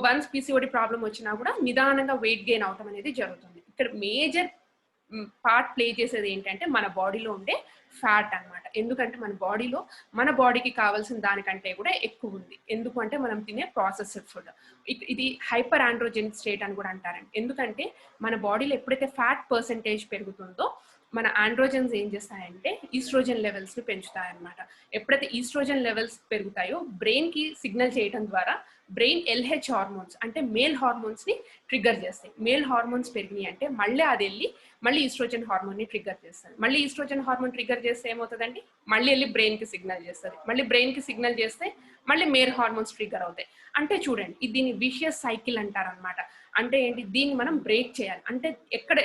వన్స్ పీసీఓడి ప్రాబ్లం వచ్చినా కూడా నిదానంగా వెయిట్ గెయిన్ అవటం అనేది జరుగుతుంది. ఇక్కడ మేజర్ పార్ట్ ప్లే చేసేది ఏంటంటే మన బాడీలో ఉండే ఫ్యాట్ అనమాట. ఎందుకంటే మన బాడీకి కావాల్సిన దానికంటే కూడా ఎక్కువ ఉంది. ఎందుకు అంటే మనం తినే ప్రాసెస్డ్ ఫుడ్, ఇది హైపర్ ఆండ్రోజెనిక్ స్టేట్ అని కూడా అంటారండి. ఎందుకంటే మన బాడీలో ఎప్పుడైతే ఫ్యాట్ పర్సెంటేజ్ పెరుగుతుందో మన ఆండ్రోజన్స్ ఏం చేస్తాయంటే ఈస్ట్రోజన్ లెవెల్స్ని పెంచుతాయన్నమాట. ఎప్పుడైతే ఈస్ట్రోజన్ లెవెల్స్ పెరుగుతాయో బ్రెయిన్కి సిగ్నల్ చేయడం ద్వారా బ్రెయిన్ ఎల్హెచ్ హార్మోన్స్ అంటే మేల్ హార్మోన్స్ని ట్రిగ్గర్ చేస్తాయి. మేల్ హార్మోన్స్ పెరిగినాయి అంటే మళ్ళీ అది వెళ్ళి మళ్ళీ ఈస్ట్రోజన్ హార్మోన్ని ట్రిగ్గర్ చేస్తుంది. మళ్ళీ ఈస్ట్రోజన్ హార్మోన్ ట్రిగ్గర్ చేస్తే ఏమవుతుందండి, మళ్ళీ వెళ్ళి బ్రెయిన్కి సిగ్నల్ చేస్తుంది. మళ్ళీ బ్రెయిన్కి సిగ్నల్ చేస్తే మళ్ళీ మేల్ హార్మోన్స్ ట్రిగ్గర్ అవుతాయి. అంటే చూడండి, దీన్ని విషియస్ సైకిల్ అంటారనమాట. అంటే ఏంటి, దీన్ని మనం బ్రేక్ చేయాలి. అంటే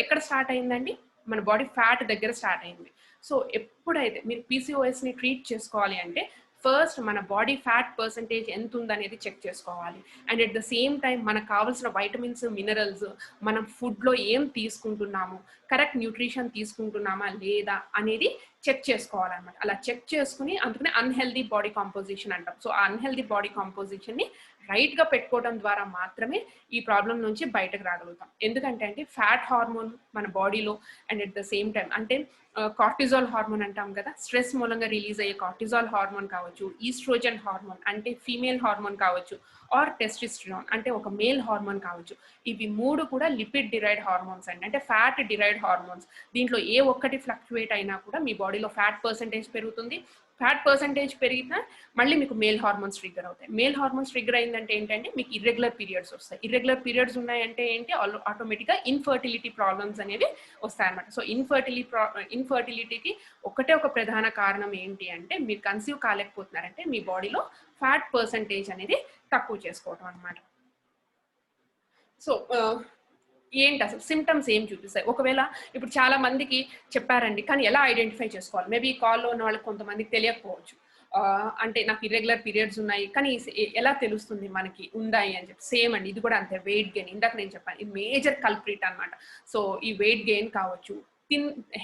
ఎక్కడ స్టార్ట్ అయిందండి, మన బాడీ ఫ్యాట్ దగ్గర స్టార్ట్ అయింది. సో ఎప్పుడైతే మీరు పీసీఓఎస్ని ట్రీట్ చేసుకోవాలి అంటే ఫస్ట్ మన బాడీ ఫ్యాట్ పర్సంటేజ్ ఎంత ఉందనేది చెక్ చేసుకోవాలి. And at the same time మనకు కావాల్సిన వైటమిన్స్, మినరల్స్, మనం ఫుడ్లో ఏం తీసుకుంటున్నాము, కరెక్ట్ న్యూట్రిషన్ తీసుకుంటున్నామా లేదా అనేది చెక్ చేసుకోవాలన్నమాట. అలా చెక్ చేసుకుని అందుకనే అన్హెల్దీ బాడీ కాంపోజిషన్ అంటాం. సో ఆ అన్హెల్దీ బాడీ కాంపోజిషన్ని రైట్గా పెట్టుకోవడం ద్వారా మాత్రమే ఈ ప్రాబ్లం నుంచి బయటకు రాగలుగుతాం. ఎందుకంటే అంటే ఫ్యాట్ హార్మోన్ మన బాడీలో and at the same time అంటే కార్టిజాల్ హార్మోన్ అంటాం కదా, స్ట్రెస్ మూలంగా రిలీజ్ అయ్యే కార్టిజాల్ హార్మోన్ కావచ్చు, ఈస్ట్రోజన్ హార్మోన్ అంటే ఫీమేల్ హార్మోన్ కావచ్చు, ఆర్ టెస్టిస్టెరాన్ అంటే ఒక మేల్ హార్మోన్ కావచ్చు. ఇవి మూడు కూడా లిపిడ్ డిరైడ్ హార్మోన్స్ అండి, అంటే ఫ్యాట్ డిరైడ్ హార్మోన్స్. దీంట్లో ఏ ఒక్కటి ఫ్లక్చువేట్ అయినా కూడా మీ బాడీలో ఫ్యాట్ పర్సంటేజ్ పెరుగుతుంది. ఫ్యాట్ పర్సంటేజ్ పెరిగినా మళ్ళీ మీకు మేల్ హార్మోన్స్ ట్రిగ్గర్ అవుతాయి. మేల్ హార్మోన్స్ ట్రిగ్గర్ అయిందంటే ఏంటంటే మీకు ఇర్రెగ్యులర్ పీరియడ్స్ వస్తాయి. ఇర్రెగ్యులర్ పీరియడ్స్ ఉన్నాయంటే ఏంటి, ఆటోమేటిక్గా ఇన్ఫర్టిలిటీ ప్రాబ్లమ్స్ అనేవి వస్తాయన్నమాట. సో ఇన్ఫర్టిలిటీకి ఒకటే ఒక ప్రధాన కారణం ఏంటి అంటే మీరు కన్సీవ్ కాలేకపోతున్నారంటే మీ బాడీలో ఫ్యాట్ పర్సంటేజ్ అనేది తక్కువ చేసుకోవటం అనమాట. సో ఏంటి అసలు సిమ్టమ్స్ ఏం చూపిస్తాయి, ఒకవేళ ఇప్పుడు చాలా మందికి చెప్పారండి కానీ ఎలా ఐడెంటిఫై చేసుకోవాలి, మేబీ కాల్లో ఉన్న వాళ్ళకి కొంతమందికి తెలియకపోవచ్చు. అంటే నాకు ఇర్రెగ్యులర్ పీరియడ్స్ ఉన్నాయి కానీ ఎలా తెలుస్తుంది మనకి ఉన్నాయి అని చెప్పి. సేమ్ అండి, ఇది కూడా అంతే. వెయిట్ గెయిన్, ఇందాక నేను చెప్పాను, ఇది మేజర్ కల్ప్రిట్ అనమాట. సో ఈ వెయిట్ గెయిన్ కావచ్చు,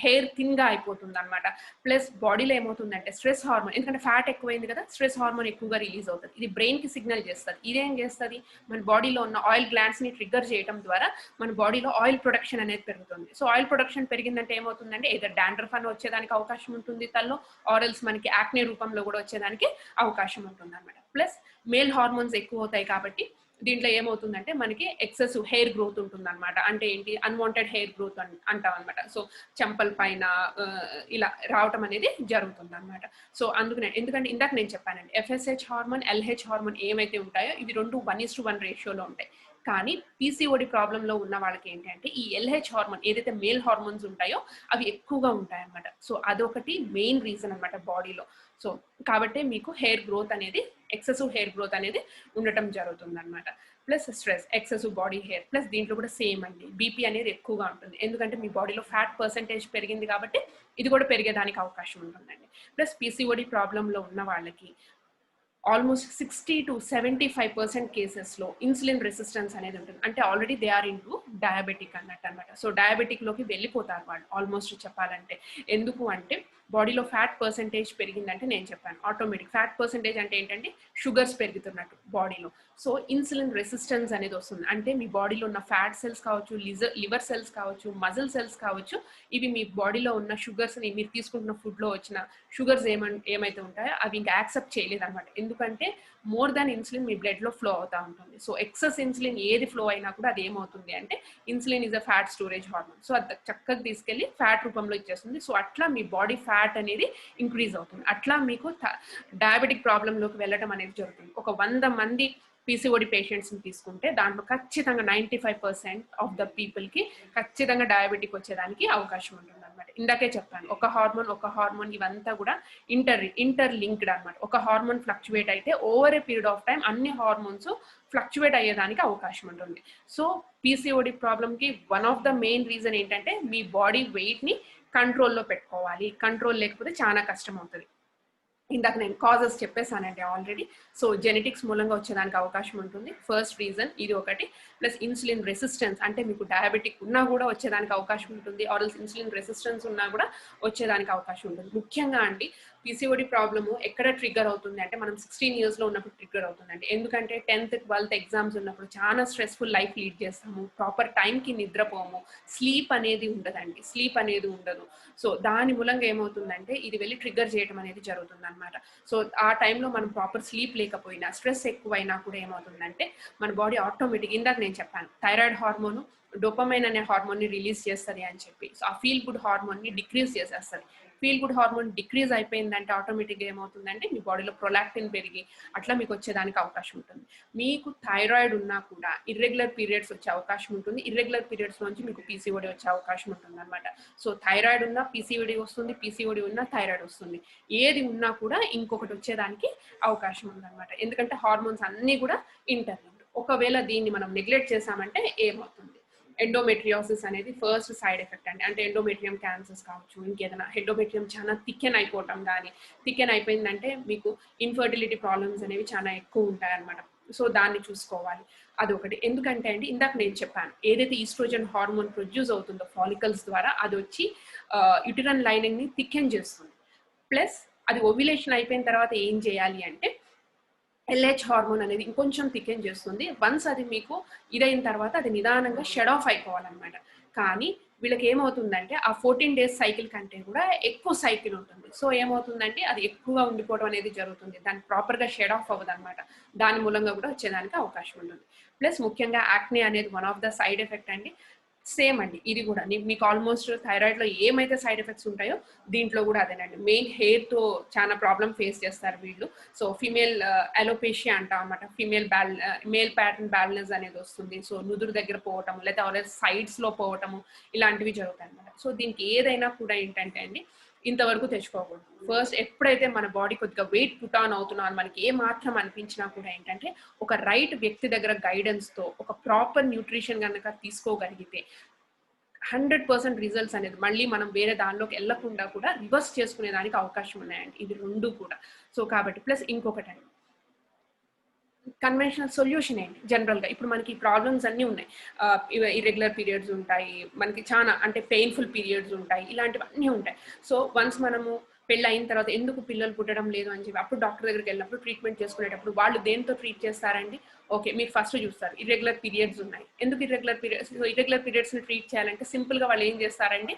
హెయిర్ థిన్గా అయిపోతుంది అనమాట. ప్లస్ బాడీలో ఏమవుతుందంటే స్ట్రెస్ హార్మోన్, ఎందుకంటే ఫ్యాట్ ఎక్కువైంది కదా, స్ట్రెస్ హార్మోన్ ఎక్కువగా రిలీజ్ అవుతుంది. ఇది బ్రెయిన్కి సిగ్నల్ చేస్తుంది. ఇదేం చేస్తుంది, మన బాడీలో ఉన్న ఆయిల్ గ్లాండ్స్ని ట్రిగ్గర్ చేయడం ద్వారా మన బాడీలో ఆయిల్ ప్రొడక్షన్ అనేది పెరుగుతుంది. సో ఆయిల్ ప్రొడక్షన్ పెరిగిందంటే ఏమవుతుందంటే ఏదైనా డాండ్రఫ్ అని వచ్చేదానికి అవకాశం ఉంటుంది తల్లో, ఆరల్స్ మనకి యాక్నే రూపంలో కూడా వచ్చేదానికి అవకాశం ఉంటుంది అనమాట. ప్లస్ మేల్ హార్మోన్స్ ఎక్కువ అవుతాయి కాబట్టి దీంట్లో ఏమవుతుందంటే మనకి ఎక్సెసివ్ హెయిర్ గ్రోత్ ఉంటుంది అనమాట. అంటే ఏంటి, అన్వాంటెడ్ హెయిర్ గ్రోత్ అంటాం అనమాట. సో చెంపల పైన ఇలా రావటం అనేది జరుగుతుంది అనమాట. సో అందుకనే, ఎందుకంటే ఇందాక నేను చెప్పానండి, ఎఫ్ఎస్హెచ్ హార్మోన్, ఎల్హెచ్ హార్మోన్ ఏమైతే ఉంటాయో ఇవి రెండు 1:1 రేషియోలో ఉంటాయి. కానీ పీసీఓడి ప్రాబ్లంలో ఉన్న వాళ్ళకి ఏంటంటే ఈ ఎల్హెచ్ హార్మోన్ ఏదైతే మేల్ హార్మోన్స్ ఉంటాయో అవి ఎక్కువగా ఉంటాయి అన్నమాట. సో అదొకటి మెయిన్ రీజన్ అనమాట బాడీలో. సో కాబట్టి మీకు హెయిర్ గ్రోత్ అనేది, ఎక్సెసివ్ హెయిర్ గ్రోత్ అనేది ఉండటం జరుగుతుంది అనమాట. Plus stress, excessive body hair, plus దీంట్లో కూడా సేమ్ అండి, బీపీ అనేది ఎక్కువగా ఉంటుంది. ఎందుకంటే మీ బాడీలో ఫ్యాట్ పర్సంటేజ్ పెరిగింది కాబట్టి ఇది కూడా పెరిగేదానికి అవకాశం ఉంటుందండి. ప్లస్ పీసీఓడి ప్రాబ్లంలో ఉన్న వాళ్ళకి ఆల్మోస్ట్ 60 to 75% కేసెస్లో ఇన్సులిన్ రెసిస్టెన్స్ అనేది ఉంటుంది. అంటే already they are into diabetic అన్నట్టు అనమాట. సో డయాబెటిక్లోకి వెళ్ళిపోతారు వాళ్ళు ఆల్మోస్ట్ చెప్పాలంటే. ఎందుకు అంటే బాడీలో ఫ్యాట్ పర్సంటేజ్ పెరిగిందంటే నేను చెప్పాను, ఆటోమేటిక్ ఫ్యాట్ పర్సంటేజ్ అంటే ఏంటంటే షుగర్స్ పెరుగుతున్నట్టు బాడీలో. సో ఇన్సులిన్ రెసిస్టెన్స్ అనేది వస్తుంది. అంటే మీ బాడీలో ఉన్న ఫ్యాట్ సెల్స్ కావచ్చు, లివర్ సెల్స్ కావచ్చు, మజిల్ సెల్స్ కావచ్చు, ఇవి మీ బాడీలో ఉన్న షుగర్స్ని, మీరు తీసుకుంటున్న ఫుడ్లో వచ్చిన షుగర్స్ ఏమైతే ఉంటాయో అవి ఇంకా యాక్సెప్ట్ చేయలేదు అనమాట. ఎందుకంటే మోర్ దాన్ ఇన్సులిన్ మీ బ్లడ్లో ఫ్లో అవుతూ ఉంటుంది. సో ఎక్సెస్ ఇన్సులిన్ ఏది ఫ్లో అయినా కూడా అది ఏమవుతుంది అంటే insulin is a fat storage hormone. So అది చక్కగా తీసుకెళ్ళి ఫ్యాట్ రూపంలో ఇచ్చేస్తుంది. సో అట్లా మీ బాడీ ఫ్యాట్ అనేది ఇంక్రీజ్ అవుతుంది. అట్లా మీకు డయాబెటిక్ ప్రాబ్లంలోకి వెళ్ళడం అనేది జరుగుతుంది. ఒక 100 మంది పీసీఓడి పేషెంట్స్ని తీసుకుంటే దాంట్లో ఖచ్చితంగా 95% ఆఫ్ ద పీపుల్కి ఖచ్చితంగా డయాబెటిక్ వచ్చేదానికి అవకాశం ఉంటుంది అనమాట. ఇందాకే చెప్పాను, ఒక హార్మోన్ ఇవంతా కూడా ఇంటర్ లింక్డ్ అనమాట. ఒక హార్మోన్ ఫ్లక్చువేట్ అయితే over a period of time అన్ని హార్మోన్స్ ఫ్లక్చువేట్ అయ్యేదానికి అవకాశం ఉంటుంది. సో పీసీఓడి ప్రాబ్లంకి one of the main reason ఏంటంటే మీ బాడీ వెయిట్ని కంట్రోల్లో పెట్టుకోవాలి. కంట్రోల్ లేకపోతే చాలా కష్టం అవుతుంది. ఇందాక నేను కాజెస్ చెప్పేసానండి ఆల్రెడీ. సో జెనెటిక్స్ మూలంగా వచ్చేదానికి అవకాశం ఉంటుంది, ఫస్ట్ రీజన్ ఇది ఒకటి. ప్లస్ ఇన్సులిన్ రెసిస్టెన్స్, అంటే మీకు డయాబెటిక్ ఉన్నా కూడా వచ్చేదానికి అవకాశం ఉంటుంది, ఆర్ఎల్స్ ఇన్సులిన్ రెసిస్టెన్స్ ఉన్నా కూడా వచ్చేదానికి అవకాశం ఉంటుంది. ముఖ్యంగా అండి పీసీఓడి ప్రాబ్లము ఎక్కడ ట్రిగ్గర్ అవుతుంది అంటే మనం 16 yearsలో ఉన్నప్పుడు ట్రిగ్గర్ అవుతుందండి. ఎందుకంటే 10th 12th ఎగ్జామ్స్ ఉన్నప్పుడు చాలా స్ట్రెస్ఫుల్ లైఫ్ లీడ్ చేస్తాము, ప్రాపర్ టైంకి నిద్రపోము, స్లీప్ అనేది ఉండదు. సో దాని మూలంగా ఏమవుతుందంటే ఇది వెళ్ళి ట్రిగ్గర్ చేయడం అనేది జరుగుతుంది అనమాట. సో ఆ టైంలో మనం ప్రాపర్ స్లీప్ లేకపోయినా, స్ట్రెస్ ఎక్కువైనా కూడా ఏమవుతుందంటే మన బాడీ ఆటోమేటిక్, ఇందాక నేను చెప్పాను థైరాయిడ్ హార్మోను డోపమైన్ అనే హార్మోన్ ని రిలీజ్ చేస్తుంది అని చెప్పి. సో ఆ ఫీల్ గుడ్ హార్మోన్ ని డిక్రీజ్ చేసేస్తుంది. ఫీల్ గుడ్ హార్మోన్ డిక్రీజ్ అయిపోయిందంటే ఆటోమేటిక్గా ఏమవుతుందంటే మీ బాడీలో ప్రొలాక్టిన్ పెరిగి అట్లా మీకు వచ్చేదానికి అవకాశం ఉంటుంది. మీకు థైరాయిడ్ ఉన్నా కూడా ఇర్రెగ్యులర్ పీరియడ్స్ వచ్చే అవకాశం ఉంటుంది. ఇర్రెగ్యులర్ పీరియడ్స్ నుంచి మీకు పీసీఓడి వచ్చే అవకాశం ఉంటుంది అనమాట. సో థైరాయిడ్ ఉన్నా పీసీఓడి వస్తుంది, పీసీఓడి ఉన్నా థైరాయిడ్ వస్తుంది. ఏది ఉన్నా కూడా ఇంకొకటి వచ్చేదానికి అవకాశం ఉందన్నమాట. ఎందుకంటే హార్మోన్స్ అన్నీ కూడా ఇంటర్లింక్డ్. ఒకవేళ దీన్ని మనం నెగ్లెక్ట్ చేసామంటే ఏమవుతుంది? ఎండోమెట్రియోసిస్ అనేది ఫస్ట్ సైడ్ ఎఫెక్ట్ అండి. అంటే ఎండోమెట్రియం క్యాన్సర్స్ కావచ్చు, ఇంకేదైనా ఎండోమెట్రియం చాలా థికెన్ అయిపోవటం కానీ, థికెన్ అయిపోయిందంటే మీకు ఇన్ఫర్టిలిటీ ప్రాబ్లమ్స్ అనేవి చాలా ఎక్కువ ఉంటాయి అన్నమాట. సో దాన్ని చూసుకోవాలి. అదొకటి. ఎందుకంటే అండి ఇందాక నేను చెప్పాను, ఏదైతే ఈస్ట్రోజన్ హార్మోన్ ప్రొడ్యూస్ అవుతుందో ఫాలికల్స్ ద్వారా అది వచ్చి యుటరన్ లైనింగ్ ని థికెన్ చేస్తుంది. ప్లస్ అది ఓవ్యులేషన్ అయిపోయిన తర్వాత ఏం చేయాలి అంటే ఎల్హెచ్ హార్మోన్ అనేది ఇంకొంచెం థికెన్ చేస్తుంది. వన్స్ అది మీకు ఇదైన తర్వాత అది నిదానంగా షెడ్ ఆఫ్ అయిపోవాలన్నమాట. కానీ వీళ్ళకి ఏమవుతుందంటే ఆ 14 days సైకిల్ కంటే కూడా ఎక్కువ సైకిల్ ఉంటుంది. సో ఏమవుతుందంటే అది ఎక్కువగా ఉండిపోవడం అనేది జరుగుతుంది. దాన్ని ప్రాపర్గా షెడ్ ఆఫ్ అవ్వదు అనమాట. దాని మూలంగా కూడా వచ్చేదానికి అవకాశం ఉంటుంది. ప్లస్ ముఖ్యంగా యాక్నే అనేది one of the side effect అండి. సేమ్ అండి ఇది కూడా మీకు ఆల్మోస్ట్ థైరాయిడ్ లో ఏమైతే సైడ్ ఎఫెక్ట్స్ ఉంటాయో దీంట్లో కూడా అదేనండి. మెయిన్ హెయిర్ తో చాలా ప్రాబ్లం ఫేస్ చేస్తారు వీళ్ళు. సో ఫీమేల్ అలోపేషియా అంటాం అనమాట. మేల్ ప్యాటర్న్ బ్యాలెన్స్ అనేది వస్తుంది. సో నుదురు దగ్గర పోవటము లేదా సైడ్స్ లో పోవటము ఇలాంటివి జరుగుతాయి అనమాట. సో దీనికి ఏదైనా కూడా ఏంటంటే అండి ఇంతవరకు తెచ్చుకోకూడదు. ఫస్ట్ ఎప్పుడైతే మన బాడీ కొద్దిగా వెయిట్ పుట్ ఆన్ అవుతున్నా మనకి ఏ మాత్రం అనిపించినా కూడా ఏంటంటే ఒక రైట్ వ్యక్తి దగ్గర గైడెన్స్ తో ఒక ప్రాపర్ న్యూట్రిషన్ కనుక తీసుకోగలిగితే 100% రిజల్ట్స్ అనేది మళ్ళీ మనం వేరే దానిలోకి వెళ్లకుండా కూడా రివర్స్ చేసుకునే దానికి అవకాశం ఉన్నాయండి ఇది రెండు కూడా. సో కాబట్టి ప్లస్ ఇంకొకటి అండి కన్వెన్షనల్ సొల్యూషన్ ఏంటి జనరల్ గా ఇప్పుడు మనకి ప్రాబ్లమ్స్ అన్ని ఉన్నాయి. ఇర్రెగ్యులర్ పీరియడ్స్ ఉంటాయి, మనకి చాలా అంటే పెయిన్ఫుల్ పీరియడ్స్ ఉంటాయి, ఇలాంటివన్నీ ఉంటాయి. సో వన్స్ మనము పెళ్ళి అయిన తర్వాత ఎందుకు పిల్లలు పుట్టడం లేదు అని చెప్పి అప్పుడు డాక్టర్ దగ్గరికి వెళ్ళినప్పుడు ట్రీట్మెంట్ చేసుకునేటప్పుడు వాళ్ళు దేంతో ట్రీట్ చేస్తారండి? ఓకే మీరు ఫస్ట్ చూస్తారు ఇర్రెగ్యులర్ పీరియడ్స్ ఉన్నాయి, ఎందుకు ఇర్రెగ్యులర్ పీరియడ్స్ ని ట్రీట్ చేయాలంటే సింపుల్ గా వాళ్ళు ఏం చేస్తారండి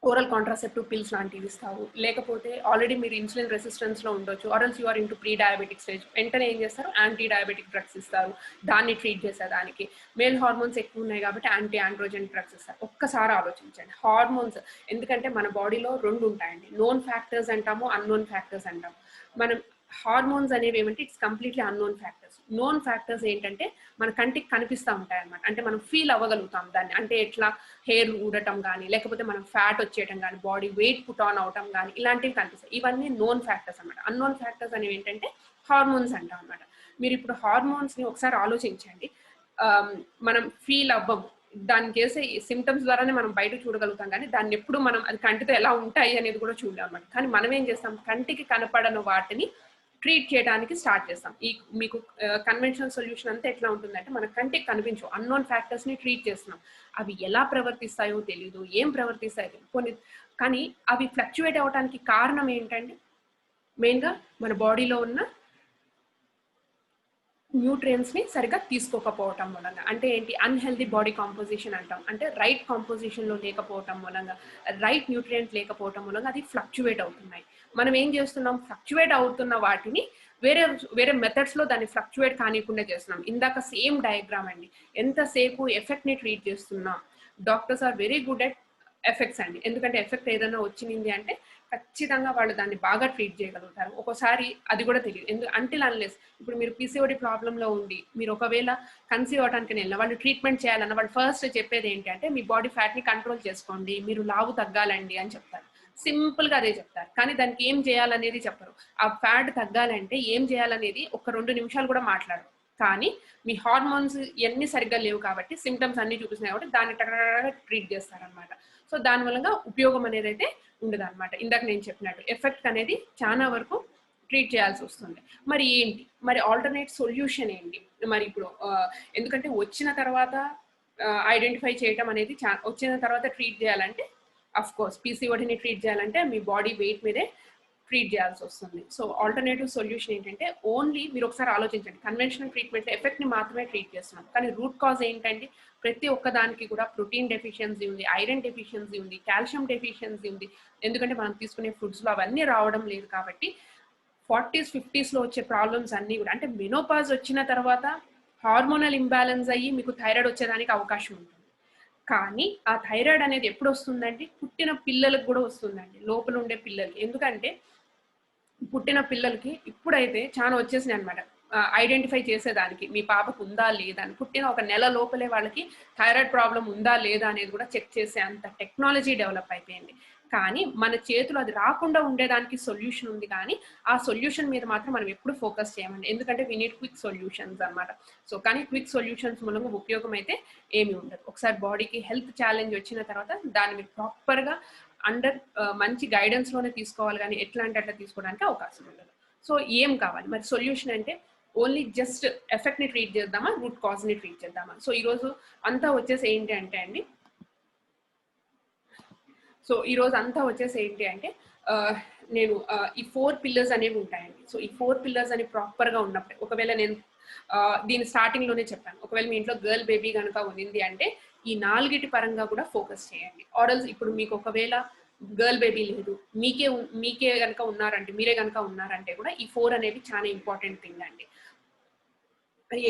ఓరల్ కాంట్రాసెప్టివ్ పిల్స్ లాంటివి ఇస్తారు. లేకపోతే ఆల్రెడీ మీరు ఇన్సులిన్ రెసిస్టెన్స్ లో ఉండొచ్చు, or else you are into prediabetic stage, వెంటనే ఏం చేస్తారు యాంటీ డయాబెటిక్ డ్రగ్స్ ఇస్తారు దాన్ని ట్రీట్ చేసేదానికి. మేల్ హార్మోన్స్ ఎక్కువ ఉన్నాయి కాబట్టి యాంటీ ఆండ్రోజన్ డ్రగ్స్ ఇస్తారు. ఒక్కసారి ఆలోచించండి హార్మోన్స్ ఎందుకంటే మన బాడీలో రెండు ఉంటాయండి, నోన్ ఫ్యాక్టర్స్ అంటాము, అన్నోన్ ఫ్యాక్టర్స్ అంటాము. మనం హార్మోన్స్ అనేవి ఏమంటే it's completely unknown factors. Known factors ఏంటంటే మన కంటికి కనిపిస్తూ ఉంటాయి అనమాట. అంటే మనం ఫీల్ అవ్వగలుగుతాం దాన్ని. అంటే ఎట్లా హెయిర్ ఊడటం కానీ లేకపోతే మనం ఫ్యాట్ వచ్చేయటం కానీ బాడీ వెయిట్ పుట్ ఆన్ అవటం కానీ ఇలాంటివి కనిపిస్తాయి. ఇవన్నీ నోన్ ఫ్యాక్టర్స్ అనమాట. అన్నోన్ ఫ్యాక్టర్స్ అనేవి ఏంటంటే హార్మోన్స్ అంటాం అనమాట. మీరు ఇప్పుడు హార్మోన్స్ ని ఒకసారి ఆలోచించండి. మనం ఫీల్ అవ్వము, దాన్ని చేసే సిమ్టమ్స్ ద్వారానే మనం బయట చూడగలుగుతాం కానీ దాన్ని ఎప్పుడు మనం అది కంటితో ఎలా ఉంటాయి అనేది కూడా చూడలేం అనమాట. కానీ మనం ఏం చేస్తాం కంటికి కనపడని వాటిని ట్రీట్ చేయడానికి స్టార్ట్ చేస్తాం. ఈ మీకు కన్వెన్షనల్ సొల్యూషన్ అంతా ఎట్లా ఉంటుందంటే మన కంటికి కనిపించవు అన్నోన్ ఫ్యాక్టర్స్ ని ట్రీట్ చేస్తున్నాం. అవి ఎలా ప్రవర్తిస్తాయో తెలియదు, ఏం ప్రవర్తిస్తాయో కొన్ని, కానీ అవి ఫ్లక్చువేట్ అవ్వడానికి కారణం ఏంటంటే మెయిన్ గా మన బాడీలో ఉన్న న్యూట్రియన్స్ ని సరిగా తీసుకోకపోవటం మూలంగా. అంటే ఏంటి అన్హెల్దీ బాడీ కాంపోజిషన్ అంటాం. అంటే రైట్ కాంపోజిషన్ లో లేకపోవటం మూలంగా, రైట్ న్యూట్రియంట్ లేకపోవటం మూలంగా అది ఫ్లక్చువేట్ అవుతున్నాయి. మనం ఏం చేస్తున్నాం ఫ్లక్చువేట్ అవుతున్న వాటిని వేరే వేరే మెథడ్స్ లో దాన్ని ఫ్లక్చువేట్ కానికుండా చేస్తున్నాం. ఇందాక సేమ్ డయాగ్రామ్ అండి, ఎంతసేపు ఎఫెక్ట్ ని ట్రీట్ చేస్తున్నా doctors are very good at effects అండి. ఎందుకంటే ఎఫెక్ట్ ఏదైనా వచ్చింది అంటే ఖచ్చితంగా వాళ్ళు దాన్ని బాగా ట్రీట్ చేయగలుగుతారు. ఒక్కోసారి అది కూడా తెలియదు అంటిల్ అన్లెస్ ఇప్పుడు మీరు పీసీఓడి ప్రాబ్లంలో ఉండి మీరు ఒకవేళ కన్సీవ్ అవడానికి వెళ్ళిన వాళ్ళు ట్రీట్మెంట్ చేయాలన్న వాళ్ళు ఫస్ట్ చెప్పేది ఏంటి అంటే మీ బాడీ ఫ్యాట్ ని కంట్రోల్ చేసుకోండి, మీరు లావు తగ్గాలండి అని చెప్తారు. సింపుల్ గా అదే చెప్తారు, కానీ దానికి ఏం చేయాలనేది చెప్పరు. ఆ ఫ్యాట్ తగ్గాలంటే ఏం చేయాలనేది ఒక 2 నిమిషాలు కూడా మాట్లాడరు. కానీ మీ హార్మోన్స్ ఇవన్నీ సరిగ్గా లేవు కాబట్టి సిమ్టమ్స్ అన్ని చూపిస్తున్నాయి కాబట్టి దాన్ని ట్రీట్ చేస్తారనమాట. సో దాని వల్ల ఉపయోగం అనేది అయితే ఉండదు అనమాట. ఇందాక నేను చెప్పినట్టు ఎఫెక్ట్ అనేది చాలా వరకు ట్రీట్ చేయాల్సి వస్తుంది. మరి ఏంటి మరి ఆల్టర్నేట్ సొల్యూషన్ ఏంటి? మరి ఇప్పుడు ఎందుకంటే వచ్చిన తర్వాత ఐడెంటిఫై చేయటం అనేది వచ్చిన తర్వాత ట్రీట్ చేయాలంటే అఫ్ కోర్స్ పీసీఓడిని ట్రీట్ చేయాలంటే మీ బాడీ వెయిట్ మీదే ట్రీట్ చేయాల్సి వస్తుంది. సో ఆల్టర్నేటివ్ సొల్యూషన్ ఏంటంటే ఓన్లీ మీరు ఒకసారి ఆలోచించండి, కన్వెన్షనల్ ట్రీట్మెంట్ ఎఫెక్ట్ ని మాత్రమే ట్రీట్ చేస్తున్నాం కానీ రూట్ కాజ్ ఏంటంటే ప్రతి ఒక్కదానికి కూడా ప్రోటీన్ డెఫిషియన్సీ ఉంది, ఐరన్ డెఫిషియన్సీ ఉంది, కాల్షియం డెఫిషియన్సీ ఉంది. ఎందుకంటే మనం తీసుకునే ఫుడ్స్ లో అవన్నీ రావడం లేదు కాబట్టి 40s 50s లో వచ్చే ప్రాబ్లమ్స్ అన్ని కూడా అంటే మెనోపాజ్ వచ్చిన తర్వాత హార్మోనల్ ఇంబ్యాలెన్స్ అయ్యి మీకు థైరాయిడ్ వచ్చేదానికి అవకాశం ఉంటుంది. కానీ ఆ థైరాయిడ్ అనేది ఎప్పుడు వస్తుందంటే పుట్టిన పిల్లలకు కూడా వస్తుందండి, లోపల ఉండే పిల్లలకి. ఎందుకంటే పుట్టిన పిల్లలకి ఇప్పుడైతే చాలా వచ్చేసినాయి అనమాట, ఐడెంటిఫై చేసేదానికి మీ పాపకు ఉందా లేదా అని. పుట్టిన ఒక నెల లోపలే వాళ్ళకి థైరాయిడ్ ప్రాబ్లం ఉందా లేదా అనేది కూడా చెక్ చేసే అంత టెక్నాలజీ డెవలప్ అయిపోయింది. కానీ మన చేతులు అది రాకుండా ఉండేదానికి సొల్యూషన్ ఉంది, కానీ ఆ సొల్యూషన్ మీద మాత్రం మనం ఎప్పుడు ఫోకస్ చేయమండి. ఎందుకంటే వీ నీడ్ క్విక్ సొల్యూషన్స్ అనమాట. సో కానీ క్విక్ సొల్యూషన్స్ మూలంగా ఉపయోగం అయితే ఏమి ఉండదు. ఒకసారి బాడీకి హెల్త్ ఛాలెంజ్ వచ్చిన తర్వాత దాన్ని మీరు ప్రాపర్గా అండర్ మంచి గైడెన్స్ లోనే తీసుకోవాలి, కానీ ఎట్లా అంటే అట్లా తీసుకోవడానికి అవకాశం ఉండదు. సో ఏం కావాలి మరి సొల్యూషన్ అంటే? ఓన్లీ జస్ట్ ఎఫెక్ట్ ని ట్రీట్ చేద్దామా, రూట్ కాజ్ ని ట్రీట్ చేద్దామా? సో ఈరోజు అంతా వచ్చేసి ఏంటి అంటే అండి, నేను ఈ 4 పిల్లర్స్ అనేవి ఉంటాయండి. సో ఈ 4 పిల్లర్స్ అనేవి ప్రాపర్ గా ఉన్నప్పుడే, ఒకవేళ నేను దీని స్టార్టింగ్ లోనే చెప్పాను, ఒకవేళ మీ ఇంట్లో గర్ల్ బేబీ కనుక ఉంది అంటే ఈ 4టి పరంగా కూడా ఫోకస్ చేయండి. ఆర్డర్స్ ఇప్పుడు మీకు ఒకవేళ గర్ల్ బేబీ లేదు, మీకే కనుక ఉన్నారంటే, మీరే కనుక ఉన్నారంటే కూడా ఈ 4 అనేవి చాలా ఇంపార్టెంట్ థింగ్ అండి.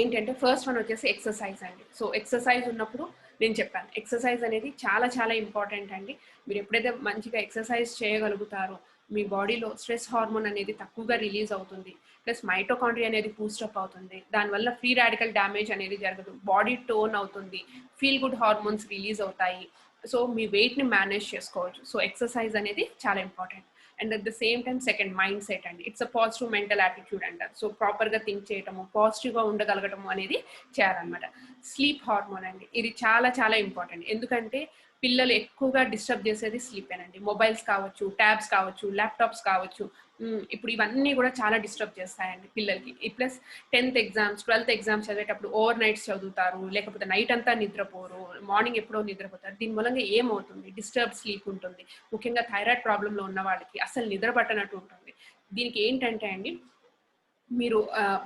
ఏంటంటే ఫస్ట్ వన్ వచ్చేసి ఎక్సర్సైజ్ అండి. సో ఎక్సర్సైజ్ ఉన్నప్పుడు నేను చెప్పాను, ఎక్సర్సైజ్ అనేది చాలా చాలా ఇంపార్టెంట్ అండి. మీరు ఎప్పుడైతే మంచిగా ఎక్సర్సైజ్ చేయగలుగుతారో మీ బాడీలో స్ట్రెస్ హార్మోన్ అనేది తక్కువగా రిలీజ్ అవుతుంది, ప్లస్ మైటోకాండ్రియా అనేది బూస్టప్ అవుతుంది. దానివల్ల ఫ్రీ రాడికల్ డ్యామేజ్ అనేది జరగదు, బాడీ టోన్ అవుతుంది, ఫీల్ గుడ్ హార్మోన్స్ రిలీజ్ అవుతాయి. సో మీ వెయిట్ని మేనేజ్ చేసుకోవచ్చు. సో ఎక్సర్సైజ్ అనేది చాలా important. And at the same time second mindset అండి. It's a positive mental attitude అంటారు. సో ప్రాపర్గా థింక్ చేయటము, పాజిటివ్గా ఉండగలగటము అనేది చేయాలన్నమాట. స్లీప్ హార్మోన్ అండి, ఇది చాలా చాలా ఇంపార్టెంట్. ఎందుకంటే పిల్లలు ఎక్కువగా డిస్టర్బ్ చేసేది స్లీపేనండి. మొబైల్స్ కావచ్చు, ట్యాబ్స్ కావచ్చు, ల్యాప్టాప్స్ కావచ్చు, ఇప్పుడు ఇవన్నీ కూడా చాలా డిస్టర్బ్ చేస్తాయండి పిల్లలకి. Plus 10th exams 12th exams చదివేటప్పుడు ఓవర్ నైట్స్ చదువుతారు, లేకపోతే నైట్ అంతా నిద్రపోరు, మార్నింగ్ ఎప్పుడో నిద్రపోతారు. దీని మూలంగా ఏమవుతుంది, డిస్టర్బ్ స్లీప్ ఉంటుంది. ముఖ్యంగా థైరాయిడ్ ప్రాబ్లంలో ఉన్న వాళ్ళకి అసలు నిద్ర పట్టనట్టు ఉంటుంది. దీనికి ఏంటంటే అండి, మీరు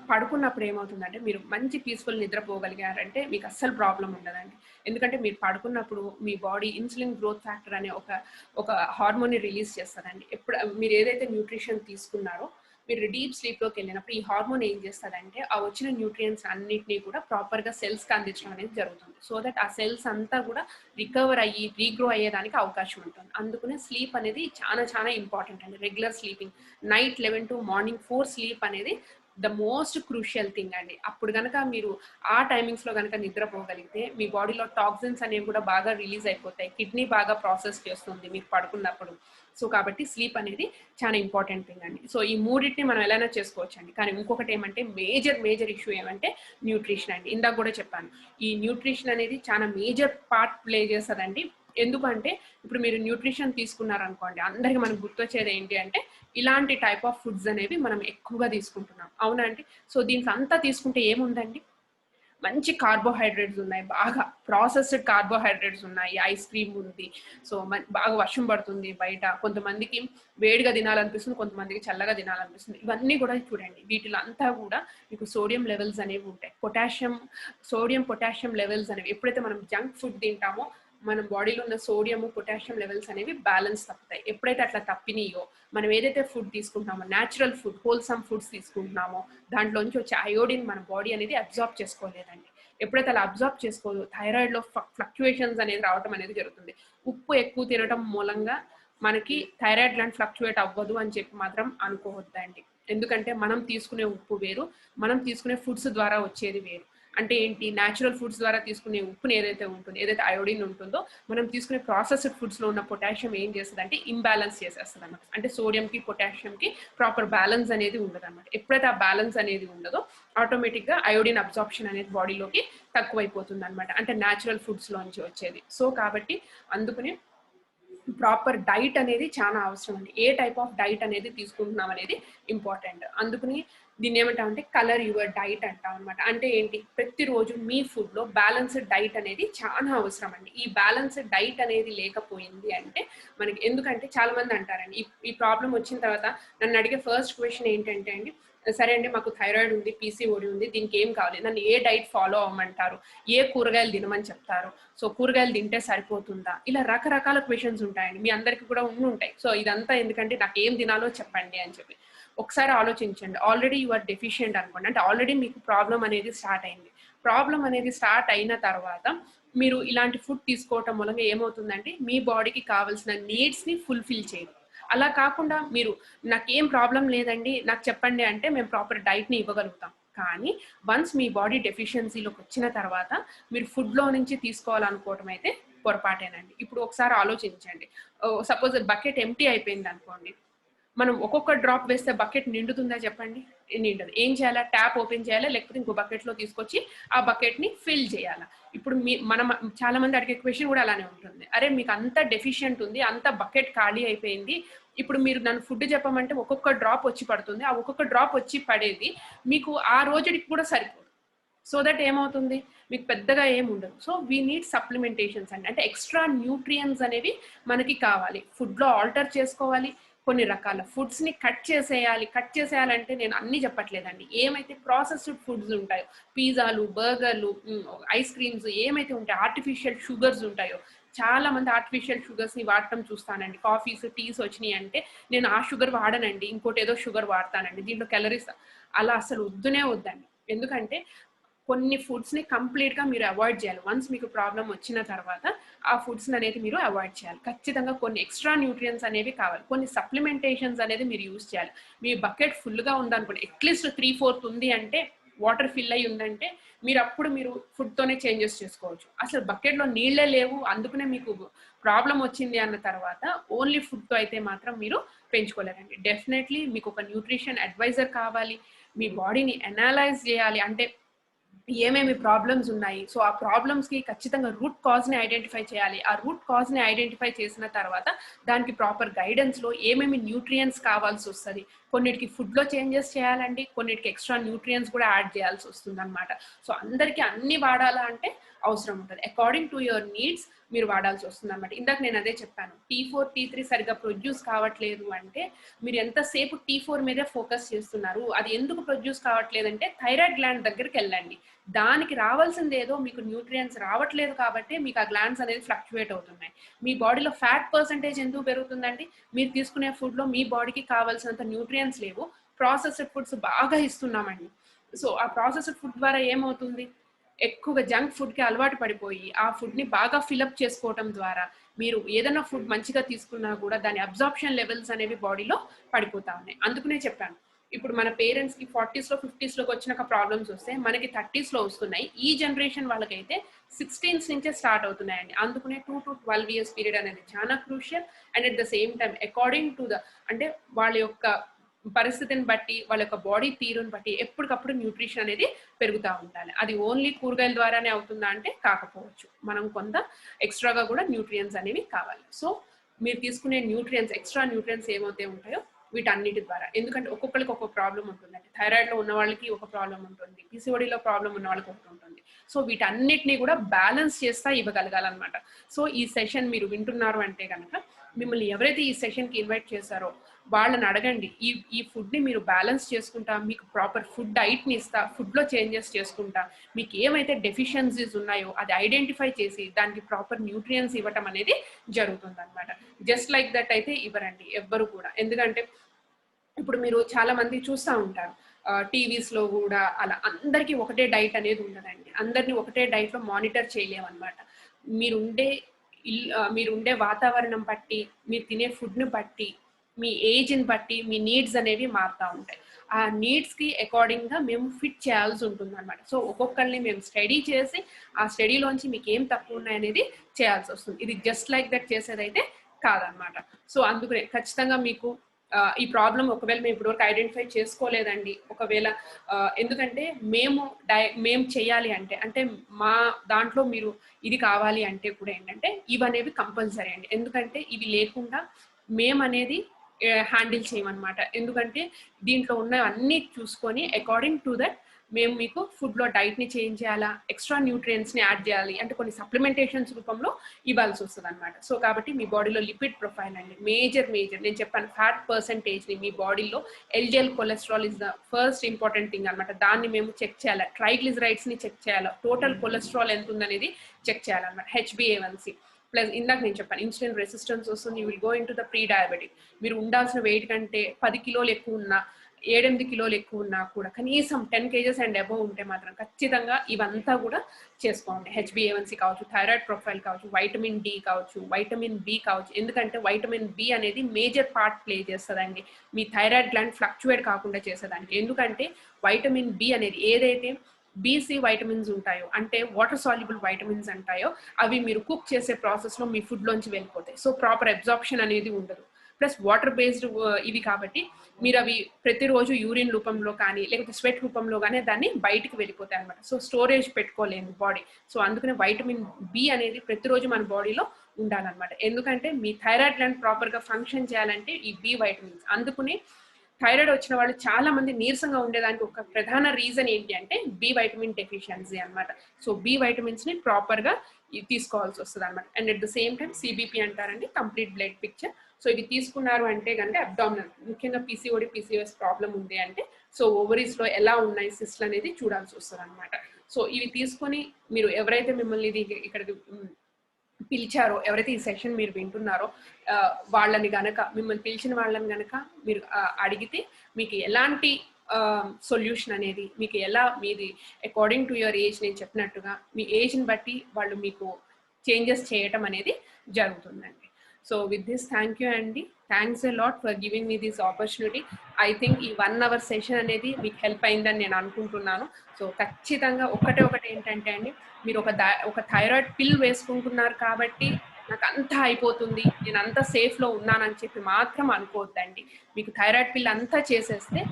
పడుకున్నప్పుడు ఏమవుతుందంటే, మీరు మంచి పీస్ఫుల్ నిద్రపోగలిగారంటే మీకు అస్సలు ప్రాబ్లం ఉండదండి. ఎందుకంటే మీరు పడుకున్నప్పుడు మీ బాడీ ఇన్సులిన్ గ్రోత్ ఫ్యాక్టర్ అనే ఒక హార్మోన్ని రిలీజ్ చేస్తుందండి. ఎప్పుడు మీరు ఏదైతే న్యూట్రిషన్ తీసుకున్నారో, మీరు డీప్ స్లీప్లోకి వెళ్ళినప్పుడు ఈ హార్మోన్ ఏం చేస్తుందంటే ఆ వచ్చిన న్యూట్రియంట్స్ అన్నిటినీ కూడా ప్రాపర్గా సెల్స్కి అందించడం అనేది జరుగుతుంది. సో దట్ ఆ సెల్స్ అంతా కూడా రికవర్ అయ్యి రీగ్రో అయ్యేదానికి అవకాశం ఉంటుంది. అందుకనే స్లీప్ అనేది చాలా చాలా ఇంపార్టెంట్ అండి. Regular sleeping, night 11 to morning 4 sleep అనేది ద మోస్ట్ క్రూషియల్ థింగ్ అండి. అప్పుడు కనుక మీరు ఆ టైమింగ్స్లో కనుక నిద్రపోగలిగితే మీ బాడీలో టాక్సిన్స్ అనేవి కూడా బాగా రిలీజ్ అయిపోతాయి, కిడ్నీ బాగా ప్రాసెస్ చేస్తుంది మీరు పడుకున్నప్పుడు. సో కాబట్టి స్లీప్ అనేది చాలా ఇంపార్టెంట్ థింగ్ అండి. సో ఈ మూడింటిని మనం ఎలానో చేసుకోవచ్చు అండి. కానీ ఇంకొకటి ఏమంటే మేజర్ ఇష్యూ ఏమంటే న్యూట్రిషన్ అండి. ఇందాక కూడా చెప్పాను, ఈ న్యూట్రిషన్ అనేది చాలా మేజర్ పార్ట్ ప్లే చేస్తుందండి. ఎందుకంటే ఇప్పుడు మీరు న్యూట్రిషన్ తీసుకున్నారనుకోండి, అందరికి మనకు గుర్తొచ్చేది ఏంటి అంటే ఇలాంటి టైప్ ఆఫ్ ఫుడ్స్ అనేవి మనం ఎక్కువగా తీసుకుంటున్నాం, అవునా అండి? సో దీనికి అంతా తీసుకుంటే ఏముందండి, మంచి కార్బోహైడ్రేట్స్ ఉన్నాయి, బాగా ప్రాసెస్డ్ కార్బోహైడ్రేట్స్ ఉన్నాయి, ఐస్ క్రీమ్ ఉంది. సో బాగా వర్షం పడుతుంది బయట, కొంతమందికి వేడిగా తినాలనిపిస్తుంది, కొంతమందికి చల్లగా తినాలనిపిస్తుంది. ఇవన్నీ కూడా చూడండి, వీటిలో అంతా కూడా మీకు సోడియం లెవెల్స్ అనేవి ఉంటాయి, సోడియం పొటాషియం లెవెల్స్ అనేవి. ఎప్పుడైతే మనం జంక్ ఫుడ్ తింటామో మన బాడీలో ఉన్న సోడియం పొటాషియం లెవెల్స్ అనేవి బ్యాలెన్స్ తప్పుతాయి. ఎప్పుడైతే అట్లా తప్పినాయో, మనం ఏదైతే ఫుడ్ తీసుకుంటున్నామో, న్యాచురల్ ఫుడ్, హోల్సమ్ ఫుడ్స్ తీసుకుంటున్నామో, దాంట్లోంచి వచ్చే అయోడిన్ మన బాడీ అనేది అబ్జార్బ్ చేసుకోలేదండి. ఎప్పుడైతే అలా అబ్జార్బ్ చేసుకోదు, థైరాయిడ్లో ఫ్లక్చుయేషన్స్ అనేది రావడం అనేది జరుగుతుంది. ఉప్పు ఎక్కువ తినడం మూలంగా మనకి థైరాయిడ్ గ్లాండ్ ఫ్లక్చుయేట్ అవ్వదు అని చెప్పి మాత్రం అనుకోవద్దండి. ఎందుకంటే మనం తీసుకునే ఉప్పు వేరు, మనం తీసుకునే ఫుడ్స్ ద్వారా వచ్చేది వేరు. అంటే ఏంటి, న్యాచురల్ ఫుడ్స్ ద్వారా తీసుకునే ఉప్పుని ఏదైతే ఉంటుందో, ఏదైతే అయోడిన్ ఉంటుందో, మనం తీసుకునే ప్రాసెస్డ్ ఫుడ్స్లో ఉన్న పొటాషియం ఏం చేస్తుంది అంటే ఇంబ్యాలెన్స్ చేసేస్తుంది అనమాట. అంటే సోడియంకి పొటాషియంకి ప్రాపర్ బ్యాలెన్స్ అనేది ఉండదు అనమాట. ఎప్పుడైతే ఆ బ్యాలెన్స్ అనేది ఉండదో ఆటోమేటిక్గా అయోడిన్ అబ్జార్ప్షన్ అనేది బాడీలోకి తక్కువైపోతుంది అనమాట, అంటే న్యాచురల్ ఫుడ్స్లోంచి వచ్చేది. సో కాబట్టి అందుకని ప్రాపర్ డైట్ అనేది చాలా అవసరం అండి. ఏ టైప్ ఆఫ్ డైట్ అనేది తీసుకుంటున్నాం అనేది ఇంపార్టెంట్. అందుకని దీన్ని ఏమంటామంటే కలర్ యువర్ డైట్ అంటాం అనమాట. అంటే ఏంటి, ప్రతిరోజు మీ ఫుడ్లో బ్యాలెన్స్డ్ డైట్ అనేది చాలా అవసరం అండి. ఈ బ్యాలెన్స్డ్ డైట్ అనేది లేకపోయింది అంటే మనకి, ఎందుకంటే చాలా మంది అంటారండి, ఈ ప్రాబ్లం వచ్చిన తర్వాత నన్ను అడిగే ఫస్ట్ క్వశ్చన్ ఏంటంటే అండి, సరే అండి మాకు థైరాయిడ్ ఉంది, పీసీఓడి ఉంది, దీనికి ఏం కావాలి, నన్ను ఏ డైట్ ఫాలో అవ్వమంటారు, ఏ కూరగాయలు తినమని చెప్తారు, సో కూరగాయలు తింటే సరిపోతుందా, ఇలా రకరకాల క్వశ్చన్స్ ఉంటాయండి. మీ అందరికీ కూడా ఉంటాయి. సో ఇదంతా ఎందుకంటే నాకు ఏం తినాలో చెప్పండి అని చెప్పి ఒకసారి ఆలోచించండి. ఆల్రెడీ యు ఆర్ డెఫిషియెంట్ అనుకోండి, అంటే ఆల్రెడీ మీకు ప్రాబ్లం అనేది స్టార్ట్ అయింది. ప్రాబ్లం అనేది స్టార్ట్ అయిన తర్వాత మీరు ఇలాంటి ఫుడ్ తీసుకోవటం మూలంగా ఏమవుతుందంటే మీ బాడీకి కావాల్సిన నీడ్స్ని ఫుల్ఫిల్ చేయదు. అలా కాకుండా మీరు నాకేం ప్రాబ్లం లేదండి నాకు చెప్పండి అంటే మేము ప్రాపర్ డైట్ని ఇవ్వగలుగుతాం. కానీ వన్స్ మీ బాడీ డెఫిషియన్సీలోకి వచ్చిన తర్వాత మీరు ఫుడ్లో నుంచి తీసుకోవాలనుకోవటం అయితే పొరపాటేనండి. ఇప్పుడు ఒకసారి ఆలోచించండి, సపోజ్ బకెట్ ఎంప్టీ అయిపోయింది అనుకోండి, మనం ఒక్కొక్క డ్రాప్ వేస్తే బకెట్ నిండుతుందా చెప్పండి? నిండదు. ఏం చేయాలా? ట్యాప్ ఓపెన్ చేయాలా, లేకపోతే ఇంకో బకెట్లో తీసుకొచ్చి ఆ బకెట్ని ఫిల్ చేయాలా? ఇప్పుడు మనం చాలా మంది అడిగే క్వశ్చన్ కూడా అలానే ఉంటుంది, అరే మీకు అంత డెఫిషియెంట్ ఉంది, అంత బకెట్ ఖాళీ అయిపోయింది, ఇప్పుడు మీరు నన్ను ఫుడ్ చెప్పమంటే ఒక్కొక్క డ్రాప్ వచ్చి పడుతుంది, ఆ ఒక్కొక్క డ్రాప్ వచ్చి పడేది మీకు ఆ రోజుకి కూడా సరిపోదు. సో దట్ ఏమవుతుంది, మీకు పెద్దగా ఏమి ఉండదు. సో వీ నీడ్ సప్లిమెంటేషన్స్ అండి, అంటే ఎక్స్ట్రా న్యూట్రియన్స్ అనేవి మనకి కావాలి. ఫుడ్లో ఆల్టర్ చేసుకోవాలి, కొన్ని రకాల ఫుడ్స్ని కట్ చేసేయాలంటే నేను అన్నీ చెప్పట్లేదండి. ఏమైతే ప్రాసెస్డ్ ఫుడ్స్ ఉంటాయో, పిజ్జాలు, బర్గర్లు, ఐస్ క్రీమ్స్ ఏమైతే ఉంటాయో, ఆర్టిఫిషియల్ షుగర్స్ ఉంటాయో, చాలా మంది ఆర్టిఫిషియల్ షుగర్స్ని వాడటం చూస్తానండి. కాఫీస్, టీస్ వచ్చినాయి అంటే నేను ఆ షుగర్ వాడనండి, ఇంకోటి ఏదో షుగర్ వాడతానండి, దీంట్లో క్యాలరీస్. అలా అసలు వద్దునే వద్దండి. ఎందుకంటే కొన్ని ఫుడ్స్ని కంప్లీట్గా మీరు అవాయిడ్ చేయాలి. వన్స్ మీకు ప్రాబ్లం వచ్చిన తర్వాత ఆ ఫుడ్స్ అనేది మీరు అవాయిడ్ చేయాలి. ఖచ్చితంగా కొన్ని ఎక్స్ట్రా న్యూట్రియన్స్ అనేవి కావాలి, కొన్ని సప్లిమెంటేషన్స్ అనేది మీరు యూజ్ చేయాలి. మీ బకెట్ ఫుల్గా ఉందనుకోండి, అట్లీస్ట్ 3/4 ఉంది అంటే, వాటర్ ఫిల్ అయ్యి ఉందంటే మీరు అప్పుడు మీరు ఫుడ్తోనే చేంజెస్ చేసుకోవచ్చు. అసలు బకెట్లో నీళ్ళే లేవు, అందుకనే మీకు ప్రాబ్లం వచ్చింది అన్న తర్వాత ఓన్లీ ఫుడ్తో అయితే మాత్రం మీరు పెంచుకోలేరండి. డెఫినెట్లీ మీకు ఒక న్యూట్రిషన్ అడ్వైజర్ కావాలి, మీ బాడీని అనలైజ్ చేయాలి, అంటే ఏమేమి ప్రాబ్లమ్స్ ఉన్నాయి, సో ఆ ప్రాబ్లమ్స్కి ఖచ్చితంగా రూట్ కాజ్ని ఐడెంటిఫై చేయాలి. ఆ రూట్ కాజ్ని ఐడెంటిఫై చేసిన తర్వాత దానికి ప్రాపర్ గైడెన్స్లో ఏమేమి న్యూట్రియన్స్ కావాల్సి వస్తుంది, కొన్నిటికి ఫుడ్లో చేంజెస్ చేయాలండి, కొన్నిటికి ఎక్స్ట్రా న్యూట్రియన్స్ కూడా యాడ్ చేయాల్సి వస్తుంది అనమాట. సో అందరికీ అన్ని వాడాలా అంటే అవసరం ఉంటుంది, అకార్డింగ్ టు యువర్ నీడ్స్ మీరు వాడాల్సి వస్తుంది అనమాట. ఇందాక నేను అదే చెప్పాను, T4 T3 సరిగ్గా ప్రొడ్యూస్ కావట్లేదు అంటే మీరు ఎంతసేపు T4 మీదే ఫోకస్ చేస్తున్నారు. అది ఎందుకు ప్రొడ్యూస్ కావట్లేదంటే థైరాయిడ్ గ్లాండ్ దగ్గరికి వెళ్ళండి, దానికి రావాల్సింది ఏదో మీకు న్యూట్రియన్స్ రావట్లేదు కాబట్టి మీకు ఆ గ్లాండ్స్ అనేది ఫ్లక్చువేట్ అవుతున్నాయి. మీ బాడీలో ఫ్యాట్ పర్సంటేజ్ ఎందుకు పెరుగుతుందండి, మీరు తీసుకునే ఫుడ్లో మీ బాడీకి కావాల్సినంత న్యూట్రియన్స్ లేవు, ప్రాసెస్డ్ ఫుడ్స్ బాగా ఇస్తున్నామండి. సో ఆ ప్రాసెస్డ్ ఫుడ్ ద్వారా ఏమవుతుంది, ఎక్కువగా జంక్ ఫుడ్కి అలవాటు పడిపోయి ఆ ఫుడ్ని బాగా ఫిలప్ చేసుకోవడం ద్వారా మీరు ఏదైనా ఫుడ్ మంచిగా తీసుకున్నా కూడా దాని అబ్జార్ప్షన్ లెవెల్స్ అనేవి బాడీలో పడిపోతా ఉన్నాయి. అందుకనే చెప్పాను, ఇప్పుడు మన పేరెంట్స్కి 40s, 50sలోకి వచ్చినాక ప్రాబ్లమ్స్ వస్తే మనకి 30sలో వస్తున్నాయి. ఈ జనరేషన్ వాళ్ళకైతే 16s నుంచే స్టార్ట్ అవుతున్నాయండి. అందుకనే 2 to 12 years పీరియడ్ అనేది చాలా crucial. And at the same time according to the, అంటే వాళ్ళ యొక్క పరిస్థితిని బట్టి, వాళ్ళ యొక్క బాడీ తీరుని బట్టి ఎప్పటికప్పుడు న్యూట్రిషన్ అనేది పెరుగుతూ ఉండాలి. అది ఓన్లీ కూరగాయల ద్వారానే అవుతుందా అంటే కాకపోవచ్చు, మనం కొంత ఎక్స్ట్రాగా కూడా న్యూట్రియన్స్ అనేవి కావాలి. సో మీరు తీసుకునే న్యూట్రియన్స్, ఎక్స్ట్రా న్యూట్రియన్స్ ఏమైతే ఉంటాయో వీటన్నిటి ద్వారా, ఎందుకంటే ఒక్కొక్కరికి ఒక్కొక్క ప్రాబ్లం ఉంటుందండి. థైరాయిడ్లో ఉన్న వాళ్ళకి ఒక ప్రాబ్లం ఉంటుంది, PCODలో ప్రాబ్లం ఉన్న వాళ్ళకి ఒకటి ఉంటుంది. సో వీటన్నిటిని కూడా బ్యాలెన్స్ చేస్తా ఇవ్వగలగాలన్నమాట. సో ఈ సెషన్ మీరు వింటున్నారు అంటే కనుక మిమ్మల్ని ఎవరైతే ఈ సెషన్కి ఇన్వైట్ చేశారో వాళ్ళని అడగండి, ఈ ఫుడ్ని మీరు బ్యాలెన్స్ చేసుకుంటా, మీకు ప్రాపర్ ఫుడ్ డైట్ని ఇస్తా, ఫుడ్లో చేంజెస్ చేసుకుంటా, మీకు ఏమైతే డెఫిషియన్సీస్ ఉన్నాయో అది ఐడెంటిఫై చేసి దానికి ప్రాపర్ న్యూట్రియన్స్ ఇవ్వటం అనేది జరుగుతుంది అనమాట. జస్ట్ లైక్ దట్ అయితే ఇవ్వరండి ఎవ్వరు కూడా. ఎందుకంటే ఇప్పుడు మీరు చాలా మంది చూస్తూ ఉంటారు టీవీస్లో కూడా, అలా అందరికీ ఒకటే డైట్ అనేది ఉండదండి, అందరినీ ఒకటే డైట్లో మానిటర్ చేయలేమన్నమాట. మీరుండే వాతావరణం బట్టి, మీరు తినే ఫుడ్ని బట్టి, మీ ఏజ్ని బట్టి మీ నీడ్స్ అనేవి మారుతూ ఉంటాయి. ఆ నీడ్స్కి అకార్డింగ్గా మేము ఫిట్ చేయాల్సి ఉంటుంది అనమాట. సో ఒక్కొక్కరిని మేము స్టడీ చేసి ఆ స్టడీలోంచి మీకు ఏం తక్కువ ఉన్నాయనేది చేయాల్సి వస్తుంది. ఇది జస్ట్ లైక్ దట్ చేసేదైతే కాదనమాట. సో అందుకనే ఖచ్చితంగా మీకు ఈ ప్రాబ్లం ఒకవేళ మేము ఇప్పటివరకు ఐడెంటిఫై చేసుకోలేదండి, ఒకవేళ ఎందుకంటే మేము చేయాలి అంటే మా దాంట్లో మీరు ఇది కావాలి అంటే కూడా ఏంటంటే ఇవనేవి కంపల్సరీ అండి. ఎందుకంటే ఇవి లేకుండా మేమనేది హ్యాండిల్ చేయమన్నమాట. ఎందుకంటే దీంట్లో ఉన్న అన్నీ చూసుకొని అకార్డింగ్ టు దట్ మేము మీకు ఫుడ్లో డైట్ని చేంజ్ చేయాలా, ఎక్స్ట్రా న్యూట్రియన్స్ని యాడ్ చేయాలి, అంటే కొన్ని సప్లిమెంటేషన్స్ రూపంలో ఇవ్వాల్సి వస్తుంది అనమాట. సో కాబట్టి మీ బాడీలో లిపిడ్ ప్రొఫైల్ అండి మేజర్ నేను చెప్పాను, ఫ్యాట్ పర్సంటేజ్ని మీ బాడీలో LDL cholesterol is the first important thing అనమాట. దాన్ని మేము చెక్ చేయాలి, ట్రైగ్లిజరైడ్స్ని చెక్ చేయాలి, టోటల్ కొలెస్ట్రాల్ ఎంత ఉందనేది చెక్ చేయాలన్నమాట, HbA1c. ప్లస్ ఇందాక నేను చెప్పాను ఇన్సులిన్ రెసిస్టెన్స్ వస్తుంది, you will go in to the pre diabetic. మీరు ఉండాల్సిన వెయిట్ కంటే 10 కిలోలు ఎక్కువ ఉన్నా, 7-8 కిలోలు ఎక్కువ ఉన్నా కూడా కనీసం 10 kgs అండ్ అబవ్ ఉంటే మాత్రం ఖచ్చితంగా ఇవంతా కూడా చేసుకోండి. HbA1c కావచ్చు, థైరాయిడ్ ప్రొఫైల్ కావచ్చు, వైటమిన్ డి కావచ్చు, వైటమిన్ బి కావచ్చు. ఎందుకంటే వైటమిన్ బి అనేది మేజర్ పార్ట్ ప్లే చేస్తుందండి మీ థైరాయిడ్ గ్లాండ్ ఫ్లక్చువేట్ కాకుండా చేసేదానికి. ఎందుకంటే వైటమిన్ బి అనేది ఏదైతే బీసీ వైటమిన్స్ ఉంటాయో, అంటే వాటర్ సాల్యుబుల్ వైటమిన్స్ అంటాయో, అవి మీరు కుక్ చేసే ప్రాసెస్లో మీ ఫుడ్లోంచి వెళ్ళిపోతాయి. సో ప్రాపర్ అబ్జార్ప్షన్ అనేది ఉండదు. ప్లస్ వాటర్ బేస్డ్ ఇవి కాబట్టి మీరు అవి ప్రతిరోజు యూరిన్ రూపంలో కానీ లేకపోతే స్వెట్ రూపంలో కానీ దాన్ని బయటికి వెళ్ళిపోతాయి అనమాట. సో స్టోరేజ్ పెట్టుకోలేము బాడీ. సో అందుకనే వైటమిన్ బి అనేది ప్రతిరోజు మన బాడీలో ఉండాలన్నమాట. ఎందుకంటే మీ థైరాయిడ్ గ్లాండ్ ప్రాపర్గా ఫంక్షన్ చేయాలంటే ఈ బి వైటమిన్స్. అందుకని థైరాయిడ్ వచ్చిన వాళ్ళు చాలా మంది నీరసంగా ఉండేదానికి ఒక ప్రధాన రీజన్ ఏంటి అంటే బి వైటమిన్ డెఫిషియన్సీ అనమాట. సో బి వైటమిన్స్ ని ప్రాపర్ గా తీసుకోవాల్సి వస్తుంది అనమాట. And at the same time CBP అంటారండి, కంప్లీట్ బ్లడ్ పిక్చర్. సో ఇవి తీసుకున్నారు అంటే కనుక అబ్డామినల్, ముఖ్యంగా పీసీఓడి పీసీఓఎస్ ప్రాబ్లం ఉంది అంటే సో ఓవరీస్ లో ఎలా ఉన్నాయి సిస్ట్లు అనేది చూడాల్సి వస్తుంది అనమాట. సో ఇవి తీసుకొని మీరు ఎవరైతే మిమ్మల్ని ఇది ఇక్కడ పిలిచారో, ఎవరైతే ఈ సెషన్ మీరు వింటున్నారో వాళ్ళని గనక, మిమ్మల్ని పిలిచిన వాళ్ళని గనక మీరు అడిగితే మీకు ఎలాంటి సొల్యూషన్ అనేది మీకు ఎలా మీది అకార్డింగ్ టు యువర్ ఏజ్, నేను చెప్పినట్టుగా మీ ఏజ్ని బట్టి వాళ్ళు మీకు చేంజెస్ చేయటం అనేది జరుగుతుందండి. So with this thank you అండి, thanks a lot for giving me this opportunity. I think ఈ 1 hour సెషన్ అనేది మీకు హెల్ప్ అయిందని నేను అనుకుంటున్నాను. సో ఖచ్చితంగా ఒకటి ఏంటంటే అండి, మీరు ఒక థైరాయిడ్ పిల్ వేసుకుంటున్నారు కాబట్టి నాకు అంతా అయిపోతుంది, నేను అంతా సేఫ్లో ఉన్నానని చెప్పి మాత్రం అనుకోవద్దండి. మీకు థైరాయిడ్ పిల్ అంతా చేసేస్తే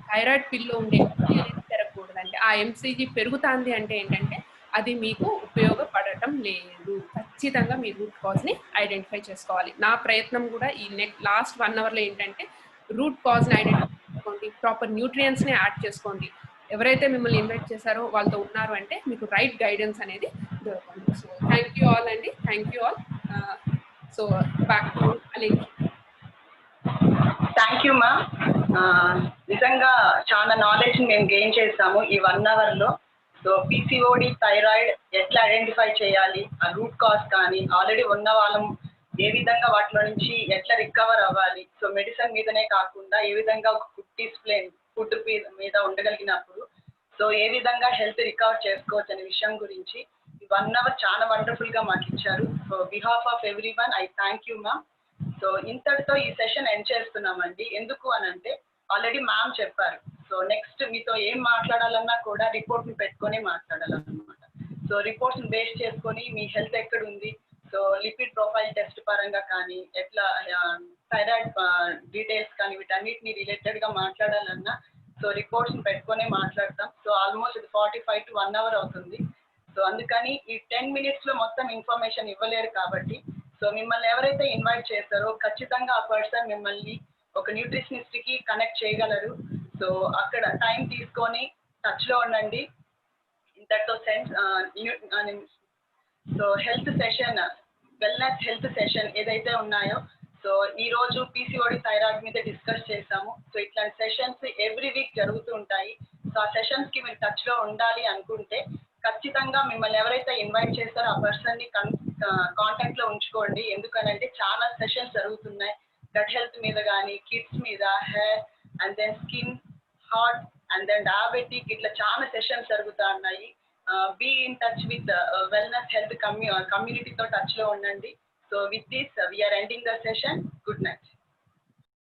థైరాయిడ్ పిల్లో ఉండే అనేది పెరగకూడదండి. ఆ ఎంసీజీ పెరుగుతుంది అంటే ఏంటంటే అది మీకు ఉపయోగపడటం లేదు. ఖచ్చితంగా మీ రూట్ కాజ్ని ఐడెంటిఫై చేసుకోవాలి. నా ప్రయత్నం కూడా ఈ లాస్ట్ 1 hourలో ఏంటంటే రూట్ కాజ్ని ఐడెంటిఫై చేసుకోండి, ప్రాపర్ న్యూట్రియంట్స్ని యాడ్ చేసుకోండి. ఎవరైతే మిమ్మల్ని ఇన్వైట్ చేశారో వాళ్ళతో ఉన్నారు అంటే మీకు రైట్ గైడెన్స్ అనేది దొరకండి. సో థ్యాంక్ యూ ఆల్ అండి, thank you all. So back to Aleen. Thank you మా. నిజంగా చాలా నాలెడ్జ్ మేము గెయిన్ చేస్తాము ఈ 1 hourలో. సో పీసీఓడి థైరాయిడ్ ఎట్లా ఐడెంటిఫై చేయాలి, ఆ రూట్ కాజ్ కానీ ఆల్రెడీ ఉన్న వాళ్ళం ఏ విధంగా వాటిలో నుంచి ఎట్లా రికవర్ అవ్వాలి, సో మెడిసిన్ మీదనే కాకుండా ఏ విధంగా ఒక ఫుడ్ మీద ఉండగలిగినప్పుడు సో ఏ విధంగా హెల్త్ రికవర్ చేసుకోవచ్చు అనే విషయం గురించి 1 hour చాలా వండర్ఫుల్ గా మాకు ఇచ్చారు. So behalf of everyone I thank you ma'am. So ఇంతటితో ఈ సెషన్ ఎండ్ చేస్తున్నామండి. ఎందుకు అని అంటే ఆల్రెడీ మ్యామ్ చెప్పారు, సో నెక్స్ట్ మీతో ఏం మాట్లాడాలన్నా కూడా రిపోర్ట్ ని పెట్టుకొని మాట్లాడాలన్నమాట. సో రిపోర్ట్స్ ని బేస్ చేసుకొని మీ హెల్త్ ఎక్కడ ఉంది, సో లిపిడ్ ప్రొఫైల్ టెస్ట్ పరంగా కానీ ఎట్లా థైరాయిడ్ డీటెయిల్స్ కానీ వీటన్నిటిని రిలేటెడ్ గా మాట్లాడాలన్నా సో రిపోర్ట్స్ ని పెట్టుకొని మాట్లాడతాం. సో ఆల్మోస్ట్ ఇది 45 to 1 hour అవుతుంది. సో అందుకని ఈ 10 minutes లో మొత్తం ఇన్ఫర్మేషన్ ఇవ్వలేరు కాబట్టి సో మిమ్మల్ని ఎవరైతే ఇన్వైట్ చేస్తారో ఖచ్చితంగా ఆ పర్సన్ మిమ్మల్ని ఒక న్యూట్రిషనిస్ట్ కి కనెక్ట్ చేయగలరు. సో అక్కడ టైం తీసుకొని టచ్ లో ఉండండి. ఇంతటితో so health session, wellness health session ఏదైతే ఉన్నాయో సో ఈ రోజు పీసీఓడి థైరాయిడ్ మీద డిస్కస్ చేసాము. సో ఇట్లాంటి సెషన్స్ ఎవ్రీ వీక్ జరుగుతూ ఉంటాయి. సో ఆ సెషన్స్ కి మీరు టచ్ లో ఉండాలి అనుకుంటే ఖచ్చితంగా మిమ్మల్ని ఎవరైతే ఇన్వైట్ చేస్తారో ఆ పర్సన్ ని కాంటాక్ట్ లో ఉంచుకోండి. ఎందుకనంటే చాలా సెషన్స్ జరుగుతున్నాయి గట్ హెల్త్ మీద కానీ, కిడ్స్ మీద, hair and then skin, heart and then diabetic, ఇట్లా చాలా సెషన్స్ జరుగుతూ ఉన్నాయి. Be in touch with wellness health కమ్యూనిటీతో టచ్ లో ఉండండి. So with this we're ending the session. Good night.